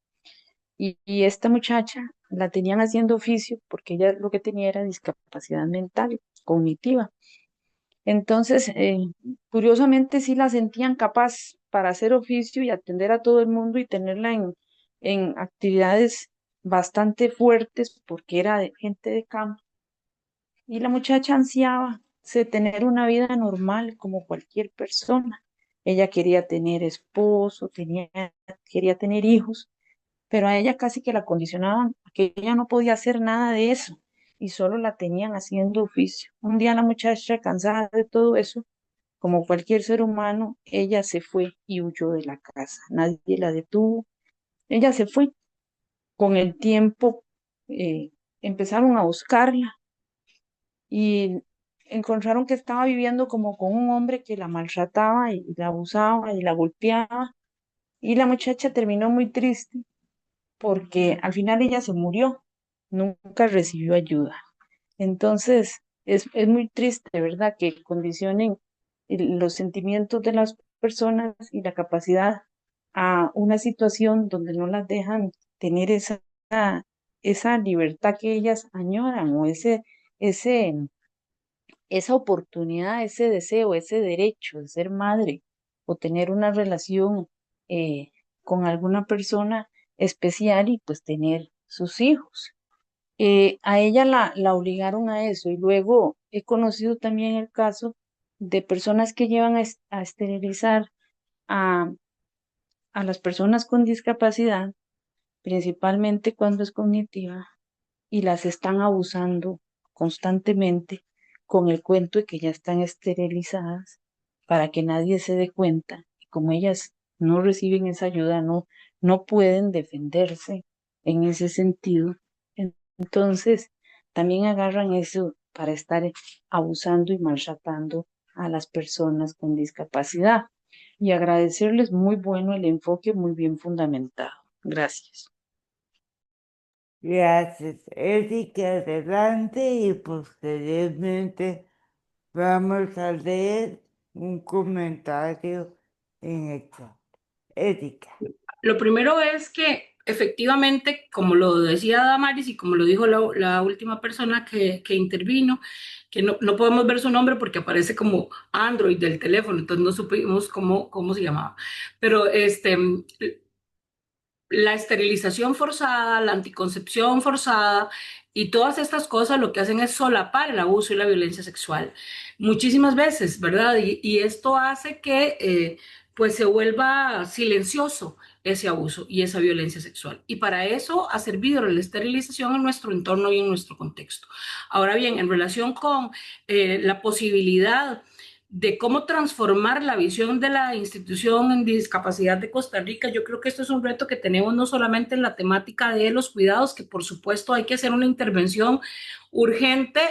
Y esta muchacha la tenían haciendo oficio porque ella lo que tenía era discapacidad mental, cognitiva. Entonces, curiosamente sí la sentían capaz para hacer oficio y atender a todo el mundo y tenerla en actividades bastante fuertes porque era de gente de campo. Y la muchacha ansiaba tener una vida normal como cualquier persona. Ella quería tener esposo, quería tener hijos, pero a ella casi que la condicionaban a que ella no podía hacer nada de eso y solo la tenían haciendo oficio. Un día la muchacha, cansada de todo eso, como cualquier ser humano, ella se fue y huyó de la casa. Nadie la detuvo. Ella se fue. Con el tiempo empezaron a buscarla y encontraron que estaba viviendo como con un hombre que la maltrataba y la abusaba y la golpeaba. Y la muchacha terminó muy triste porque al final ella se murió, nunca recibió ayuda. Entonces, es muy triste, ¿verdad?, que condicionen los sentimientos de las personas y la capacidad a una situación donde no las dejan tener esa libertad que ellas añoran o ese, esa oportunidad, ese deseo, ese derecho de ser madre o tener una relación con alguna persona especial y pues tener sus hijos. A ella la obligaron a eso y luego he conocido también el caso de personas que llevan a esterilizar a, a las personas con discapacidad, principalmente cuando es cognitiva, y las están abusando constantemente con el cuento de que ya están esterilizadas para que nadie se dé cuenta. Y como ellas no reciben esa ayuda, no pueden defenderse en ese sentido, entonces también agarran eso para estar abusando y maltratando a las personas con discapacidad. Y agradecerles, muy bueno el enfoque, muy bien fundamentado. Gracias. Gracias, Erika, adelante y posteriormente vamos a leer un comentario en el chat. Erika. Lo primero es que efectivamente, como lo decía Damaris y como lo dijo la última persona que intervino, que no podemos ver su nombre porque aparece como Android del teléfono, entonces no supimos cómo se llamaba. Pero la esterilización forzada, la anticoncepción forzada y todas estas cosas lo que hacen es solapar el abuso y la violencia sexual. Muchísimas veces, ¿verdad? Y esto hace que pues se vuelva silencioso ese abuso y esa violencia sexual. Y para eso ha servido la esterilización en nuestro entorno y en nuestro contexto. Ahora bien, en relación con la posibilidad de cómo transformar la visión de la institución en discapacidad de Costa Rica. Yo creo que esto es un reto que tenemos no solamente en la temática de los cuidados, que por supuesto hay que hacer una intervención urgente,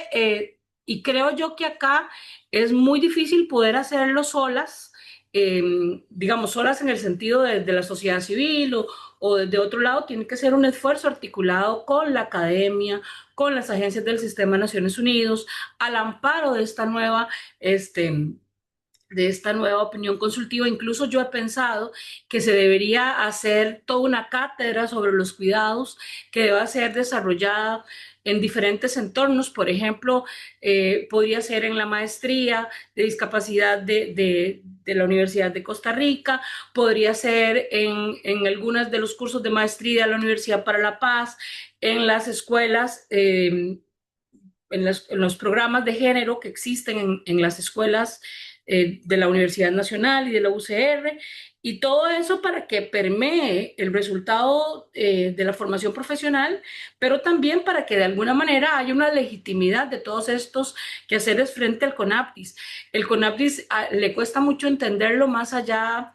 y creo yo que acá es muy difícil poder hacerlo solas, digamos, solas en el sentido de la sociedad civil o desde otro lado, tiene que ser un esfuerzo articulado con la academia, con las agencias del sistema de Naciones Unidas, al amparo este, de esta nueva opinión consultiva. Incluso yo he pensado que se debería hacer toda una cátedra sobre los cuidados que deba ser desarrollada en diferentes entornos. Por ejemplo, podría ser en la maestría de discapacidad de la Universidad de Costa Rica, podría ser en algunos de los cursos de maestría de la Universidad para la Paz, en las escuelas, en los programas de género que existen en las escuelas de la Universidad Nacional y de la UCR, y todo eso para que permee el resultado de la formación profesional, pero también para que de alguna manera haya una legitimidad de todos estos quehaceres frente al CONAPDIS. El CONAPDIS le cuesta mucho entenderlo más allá,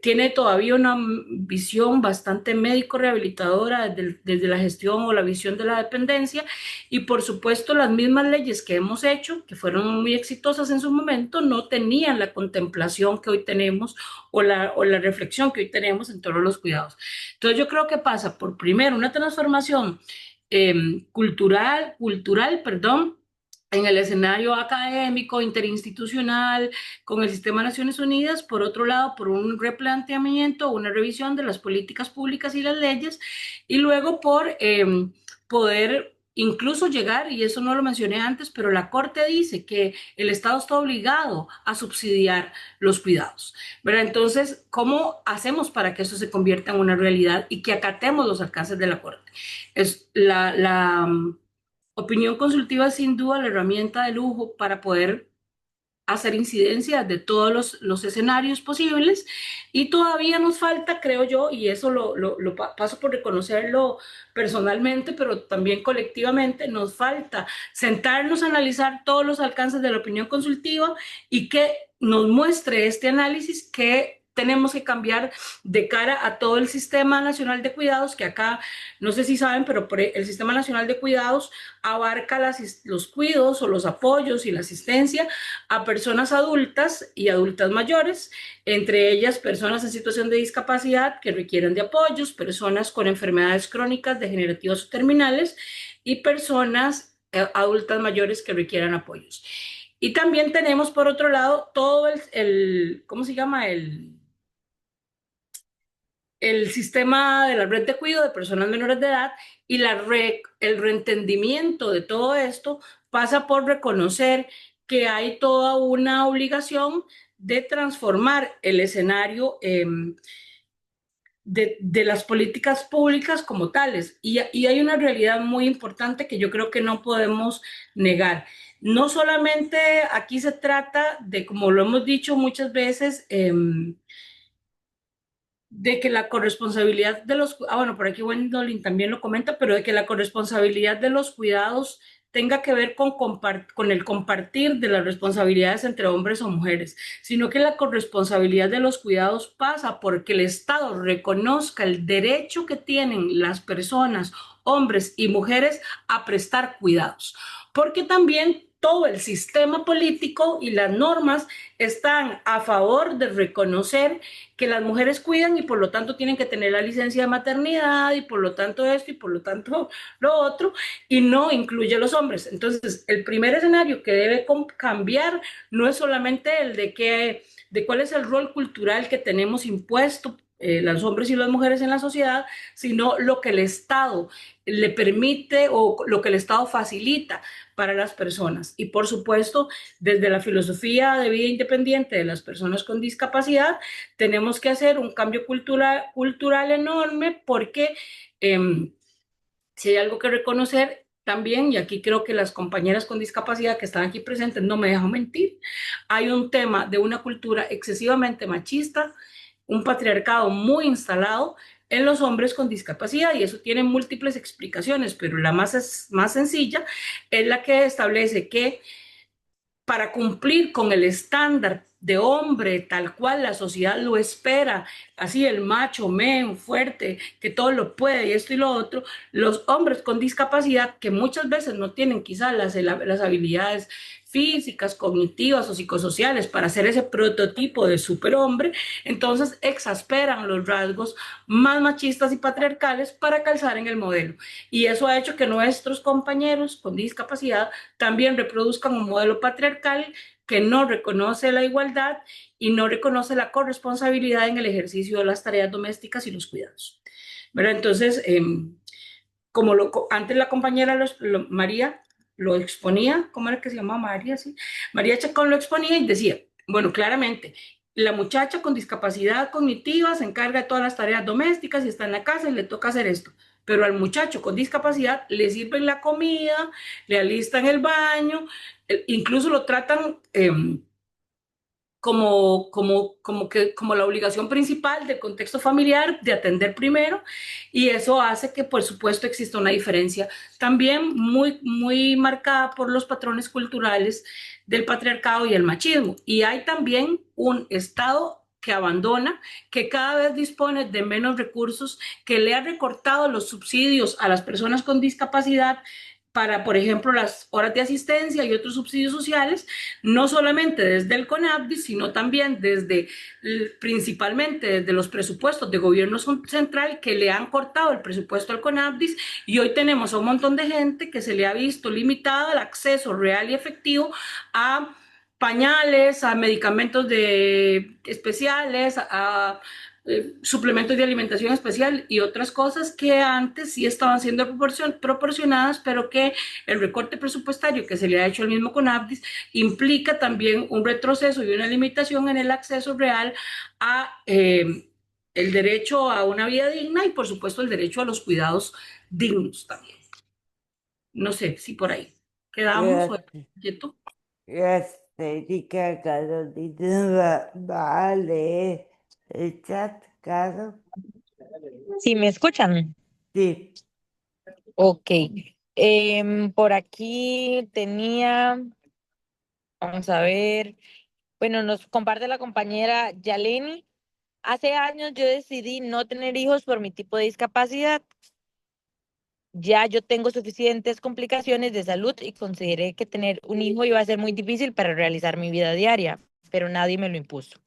tiene todavía una visión bastante médico-rehabilitadora desde la gestión o la visión de la dependencia, y por supuesto las mismas leyes que hemos hecho, que fueron muy exitosas en su momento, no tenían la contemplación que hoy tenemos o la reflexión que hoy tenemos en torno a los cuidados. Entonces yo creo que pasa por primero una transformación cultural, en el escenario académico, interinstitucional, con el sistema de Naciones Unidas; por otro lado, por un replanteamiento, una revisión de las políticas públicas y las leyes, y luego por poder incluso llegar, y eso no lo mencioné antes, pero la Corte dice que el Estado está obligado a subsidiar los cuidados, ¿verdad? Entonces, ¿cómo hacemos para que eso se convierta en una realidad y que acatemos los alcances de la Corte? Es la opinión consultiva es sin duda la herramienta de lujo para poder hacer incidencia de todos los escenarios posibles, y todavía nos falta, creo yo, y eso paso por reconocerlo personalmente, pero también colectivamente, nos falta sentarnos a analizar todos los alcances de la opinión consultiva y que nos muestre este análisis que tenemos que cambiar de cara a todo el Sistema Nacional de Cuidados, que acá, no sé si saben, pero el Sistema Nacional de Cuidados abarca los cuidados o los apoyos y la asistencia a personas adultas y adultas mayores, entre ellas personas en situación de discapacidad que requieren de apoyos, personas con enfermedades crónicas, degenerativas o terminales, y personas adultas mayores que requieran apoyos. Y también tenemos, por otro lado, todo ¿cómo se llama? El sistema de la red de cuidado de personas menores de edad, y el reentendimiento de todo esto pasa por reconocer que hay toda una obligación de transformar el escenario de las políticas públicas como tales. Y hay una realidad muy importante que yo creo que no podemos negar. No solamente aquí se trata de, como lo hemos dicho muchas veces, de que la corresponsabilidad de los, bueno, por aquí Wendolin también lo comenta, pero de que la corresponsabilidad de los cuidados tenga que ver con el compartir de las responsabilidades entre hombres o mujeres, sino que la corresponsabilidad de los cuidados pasa porque el Estado reconozca el derecho que tienen las personas, hombres y mujeres, a prestar cuidados, porque también todo el sistema político y las normas están a favor de reconocer que las mujeres cuidan y por lo tanto tienen que tener la licencia de maternidad y por lo tanto esto y por lo tanto lo otro, y no incluye a los hombres. Entonces, el primer escenario que debe cambiar no es solamente el de cuál es el rol cultural que tenemos impuesto los hombres y las mujeres en la sociedad, sino lo que el Estado le permite o lo que el Estado facilita para las personas. Y por supuesto, desde la filosofía de vida independiente de las personas con discapacidad, tenemos que hacer un cambio cultural enorme, porque si hay algo que reconocer también, y aquí creo que las compañeras con discapacidad que están aquí presentes no me dejan mentir, hay un tema de una cultura excesivamente machista, un patriarcado muy instalado en los hombres con discapacidad, y eso tiene múltiples explicaciones, pero la más sencilla es la que establece que para cumplir con el estándar de hombre tal cual la sociedad lo espera, así el macho, men, fuerte, que todo lo puede y esto y lo otro, los hombres con discapacidad que muchas veces no tienen quizás las habilidades físicas, cognitivas o psicosociales para ser ese prototipo de superhombre, entonces exasperan los rasgos más machistas y patriarcales para calzar en el modelo. Y eso ha hecho que nuestros compañeros con discapacidad también reproduzcan un modelo patriarcal que no reconoce la igualdad y no reconoce la corresponsabilidad en el ejercicio de las tareas domésticas y los cuidados. ¿Verdad? Entonces, como antes la compañera María lo exponía, ¿cómo era que se llamaba María? Sí. María Chacón lo exponía y decía, bueno, claramente, la muchacha con discapacidad cognitiva se encarga de todas las tareas domésticas y está en la casa y le toca hacer esto. Pero al muchacho con discapacidad le sirven la comida, le alistan el baño, incluso lo tratan como la obligación principal del contexto familiar de atender primero, y eso hace que por supuesto exista una diferencia también muy marcada por los patrones culturales del patriarcado y el machismo. Y hay también un Estado que abandona, que cada vez dispone de menos recursos, que le ha recortado los subsidios a las personas con discapacidad para, por ejemplo, las horas de asistencia y otros subsidios sociales, no solamente desde el CONADIS, sino también principalmente desde los presupuestos de gobierno central, que le han cortado el presupuesto al CONADIS, y hoy tenemos a un montón de gente que se le ha visto limitado el acceso real y efectivo a pañales, a medicamentos especiales, a suplementos de alimentación especial y otras cosas que antes sí estaban siendo proporcionadas, pero que el recorte presupuestario que se le ha hecho al mismo CONADIS implica también un retroceso y una limitación en el acceso real a el derecho a una vida digna y por supuesto el derecho a los cuidados dignos también. No sé si por ahí quedamos. Gracias. Erika Carolina va a leer el chat, Caro. ¿Sí me escuchan? Sí. Ok. Por aquí tenía, vamos a ver, bueno, nos comparte la compañera Yaleni. Hace años yo decidí no tener hijos por mi tipo de discapacidad. Ya yo tengo suficientes complicaciones de salud y consideré que tener un hijo iba a ser muy difícil para realizar mi vida diaria, pero nadie me lo impuso.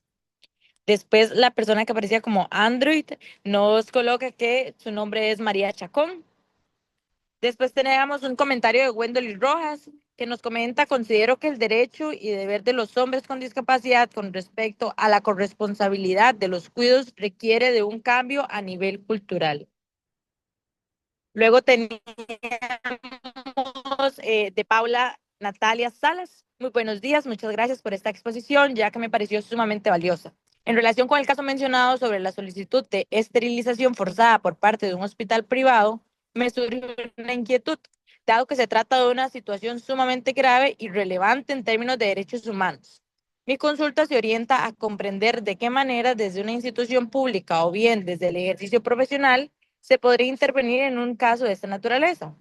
Después, la persona que aparecía como Android nos coloca que su nombre es María Chacón. Después teníamos un comentario de Wendell Rojas que nos comenta: considero que el derecho y deber de los hombres con discapacidad con respecto a la corresponsabilidad de los cuidados requiere de un cambio a nivel cultural. Luego teníamos de Paula Natalia Salas. Muy buenos días, muchas gracias por esta exposición, ya que me pareció sumamente valiosa. En relación con el caso mencionado sobre la solicitud de esterilización forzada por parte de un hospital privado, me surge una inquietud, dado que se trata de una situación sumamente grave y relevante en términos de derechos humanos. Mi consulta se orienta a comprender de qué manera desde una institución pública o bien desde el ejercicio profesional se podría intervenir en un caso de esta naturaleza.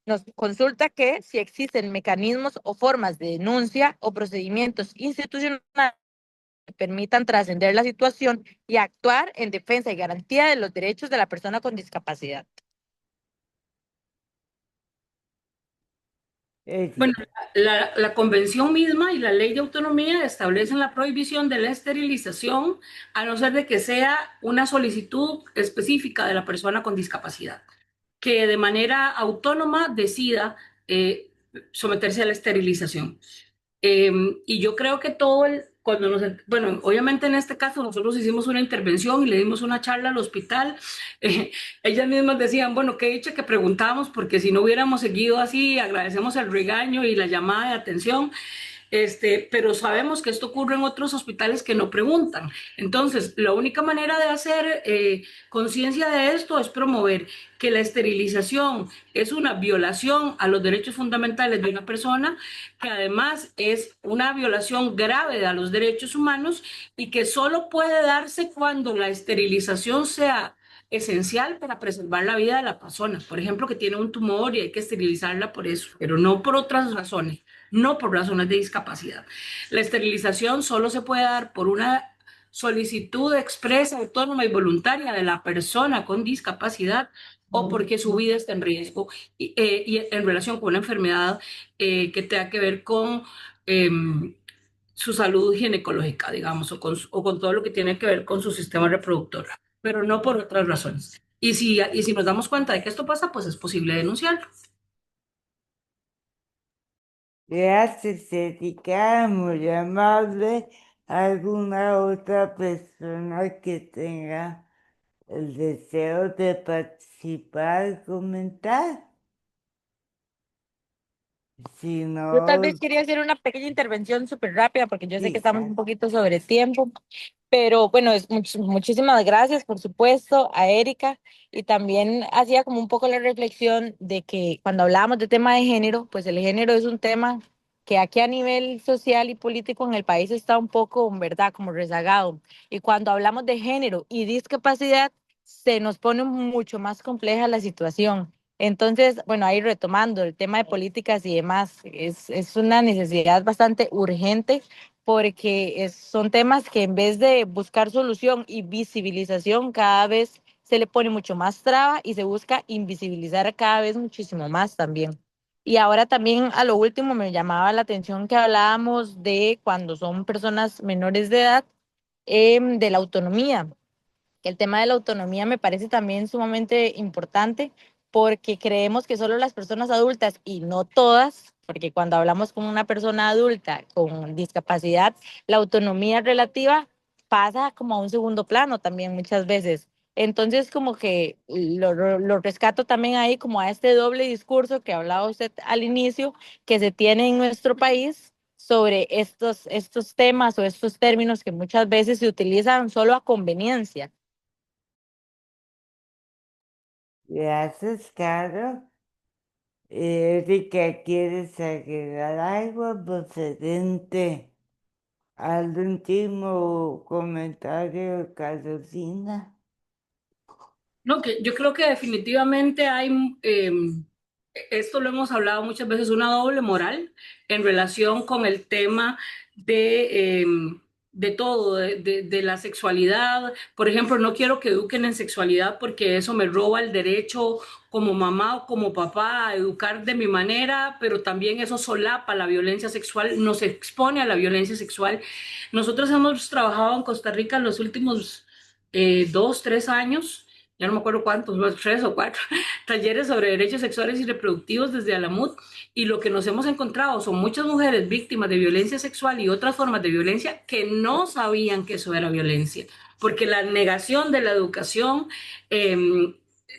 Nos consulta que si existen mecanismos o formas de denuncia o procedimientos institucionales que permitan trascender la situación y actuar en defensa y garantía de los derechos de la persona con discapacidad. Bueno, la convención misma y la ley de autonomía establecen la prohibición de la esterilización a no ser de que sea una solicitud específica de la persona con discapacidad, que de manera autónoma decida someterse a la esterilización. Y yo creo que bueno, obviamente en este caso nosotros hicimos una intervención y le dimos una charla al hospital. Ellas mismas decían, bueno, qué dicha que preguntamos, porque si no hubiéramos seguido así, agradecemos el regaño y la llamada de atención. Pero sabemos que esto ocurre en otros hospitales que no preguntan. Entonces, la única manera de hacer conciencia de esto es promover que la esterilización es una violación a los derechos fundamentales de una persona, que además es una violación grave a los derechos humanos y que solo puede darse cuando la esterilización sea esencial para preservar la vida de la persona. Por ejemplo, que tiene un tumor y hay que esterilizarla por eso, pero no por otras razones, no por razones de discapacidad. La esterilización solo se puede dar por una solicitud expresa, autónoma y voluntaria de la persona con discapacidad o porque su vida está en riesgo y en relación con una enfermedad que tenga que ver con su salud ginecológica, digamos, o con todo lo que tiene que ver con su sistema reproductor, pero no por otras razones. Y si nos damos cuenta de que esto pasa, pues es posible denunciarlo. Gracias, Erika, muy amable. ¿Alguna otra persona que tenga el deseo de participar, comentar? Si Yo tal no, vez quería hacer una pequeña intervención súper rápida porque yo sé que sí, estamos un poquito sobre tiempo, pero bueno, muchísimas gracias, por supuesto, a Erika y también hacía como un poco la reflexión de que cuando hablábamos de tema de género, pues el género es un tema que aquí a nivel social y político en el país está un poco, ¿verdad?, como rezagado. Y cuando hablamos de género y discapacidad, se nos pone mucho más compleja la situación. Entonces, bueno, ahí retomando el tema de políticas y demás, es una necesidad bastante urgente porque son temas que en vez de buscar solución y visibilización, cada vez se le pone mucho más traba y se busca invisibilizar cada vez muchísimo más también. Y ahora también a lo último me llamaba la atención que hablábamos de cuando son personas menores de edad, de la autonomía, que el tema de la autonomía me parece también sumamente importante porque creemos que solo las personas adultas y no todas, porque cuando hablamos con una persona adulta con discapacidad, la autonomía relativa pasa como a un segundo plano también muchas veces. Entonces, como que lo rescato también ahí como a este doble discurso que hablaba usted al inicio, que se tiene en nuestro país sobre estos temas o estos términos que muchas veces se utilizan solo a conveniencia. gracias, Caro. Erika, ¿quieres agregar algo procedente al último comentario de Carolina? No, que yo creo que definitivamente hay, esto lo hemos hablado muchas veces, una doble moral en relación con el tema de todo, de la sexualidad. Por ejemplo, no quiero que eduquen en sexualidad porque eso me roba el derecho como mamá o como papá a educar de mi manera, pero también eso solapa la violencia sexual, nos expone a la violencia sexual. Nosotros hemos trabajado en Costa Rica en los últimos 2, 3 años, ya no me acuerdo cuántos, 3 o 4, talleres sobre derechos sexuales y reproductivos desde Alamut, y lo que nos hemos encontrado son muchas mujeres víctimas de violencia sexual y otras formas de violencia que no sabían que eso era violencia, porque la negación de la educación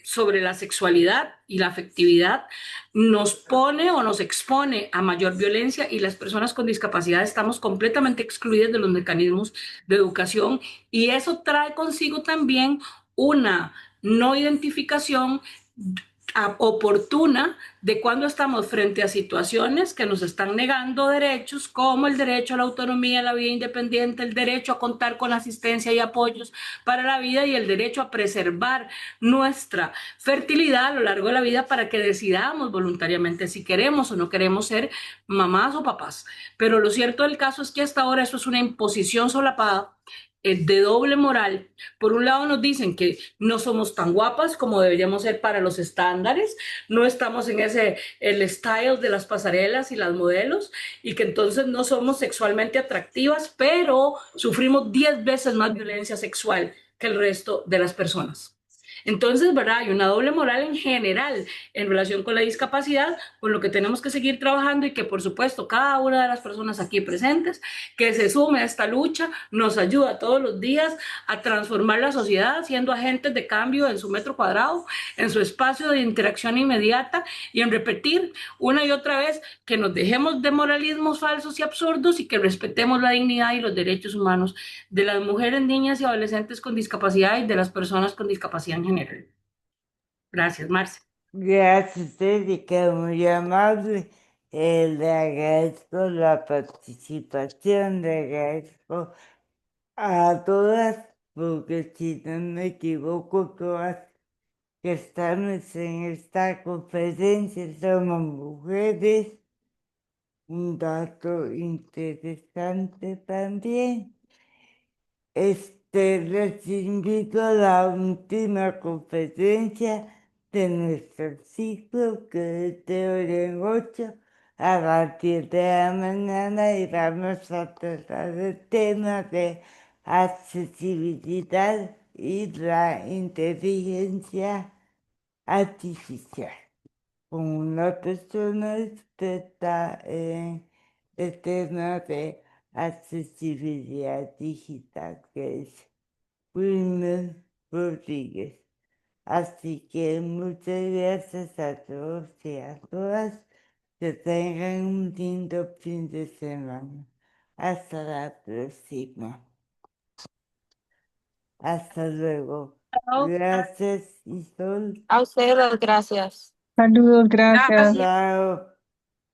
sobre la sexualidad y la afectividad nos pone o nos expone a mayor violencia, y las personas con discapacidad estamos completamente excluidas de los mecanismos de educación, y eso trae consigo también una no identificación oportuna de cuando estamos frente a situaciones que nos están negando derechos como el derecho a la autonomía, a la vida independiente, el derecho a contar con asistencia y apoyos para la vida y el derecho a preservar nuestra fertilidad a lo largo de la vida para que decidamos voluntariamente si queremos o no queremos ser mamás o papás. Pero lo cierto del caso es que hasta ahora eso es una imposición solapada de doble moral. Por un lado nos dicen que no somos tan guapas como deberíamos ser para los estándares, no estamos en el style de las pasarelas y las modelos, y que entonces no somos sexualmente atractivas, pero sufrimos 10 veces más violencia sexual que el resto de las personas. Entonces, ¿verdad? Hay una doble moral en general en relación con la discapacidad, con lo que tenemos que seguir trabajando, y que por supuesto cada una de las personas aquí presentes que se sume a esta lucha nos ayuda todos los días a transformar la sociedad, siendo agentes de cambio en su metro cuadrado, en su espacio de interacción inmediata, y en repetir una y otra vez que nos dejemos de moralismos falsos y absurdos y que respetemos la dignidad y los derechos humanos de las mujeres, niñas y adolescentes con discapacidad y de las personas con discapacidad en general. Gracias, Marce. Gracias, Erika, muy amable. Le agradezco la participación, le agradezco a todas porque si no me equivoco, todas que estamos en esta conferencia somos mujeres. Un dato interesante también. Les invito a la última conferencia de nuestro ciclo, que es de hora en 8 a las 10 de la mañana, y vamos a tratar el tema de accesibilidad y la inteligencia artificial con una persona experta en el tema de accesibilidad digital, que es Wilmer Rodríguez. Así que muchas gracias a todos y a todas. Que tengan un lindo fin de semana. Hasta la próxima. Hasta luego. Chao. Gracias, Isol. A ustedes las gracias. Saludos, gracias. Chao.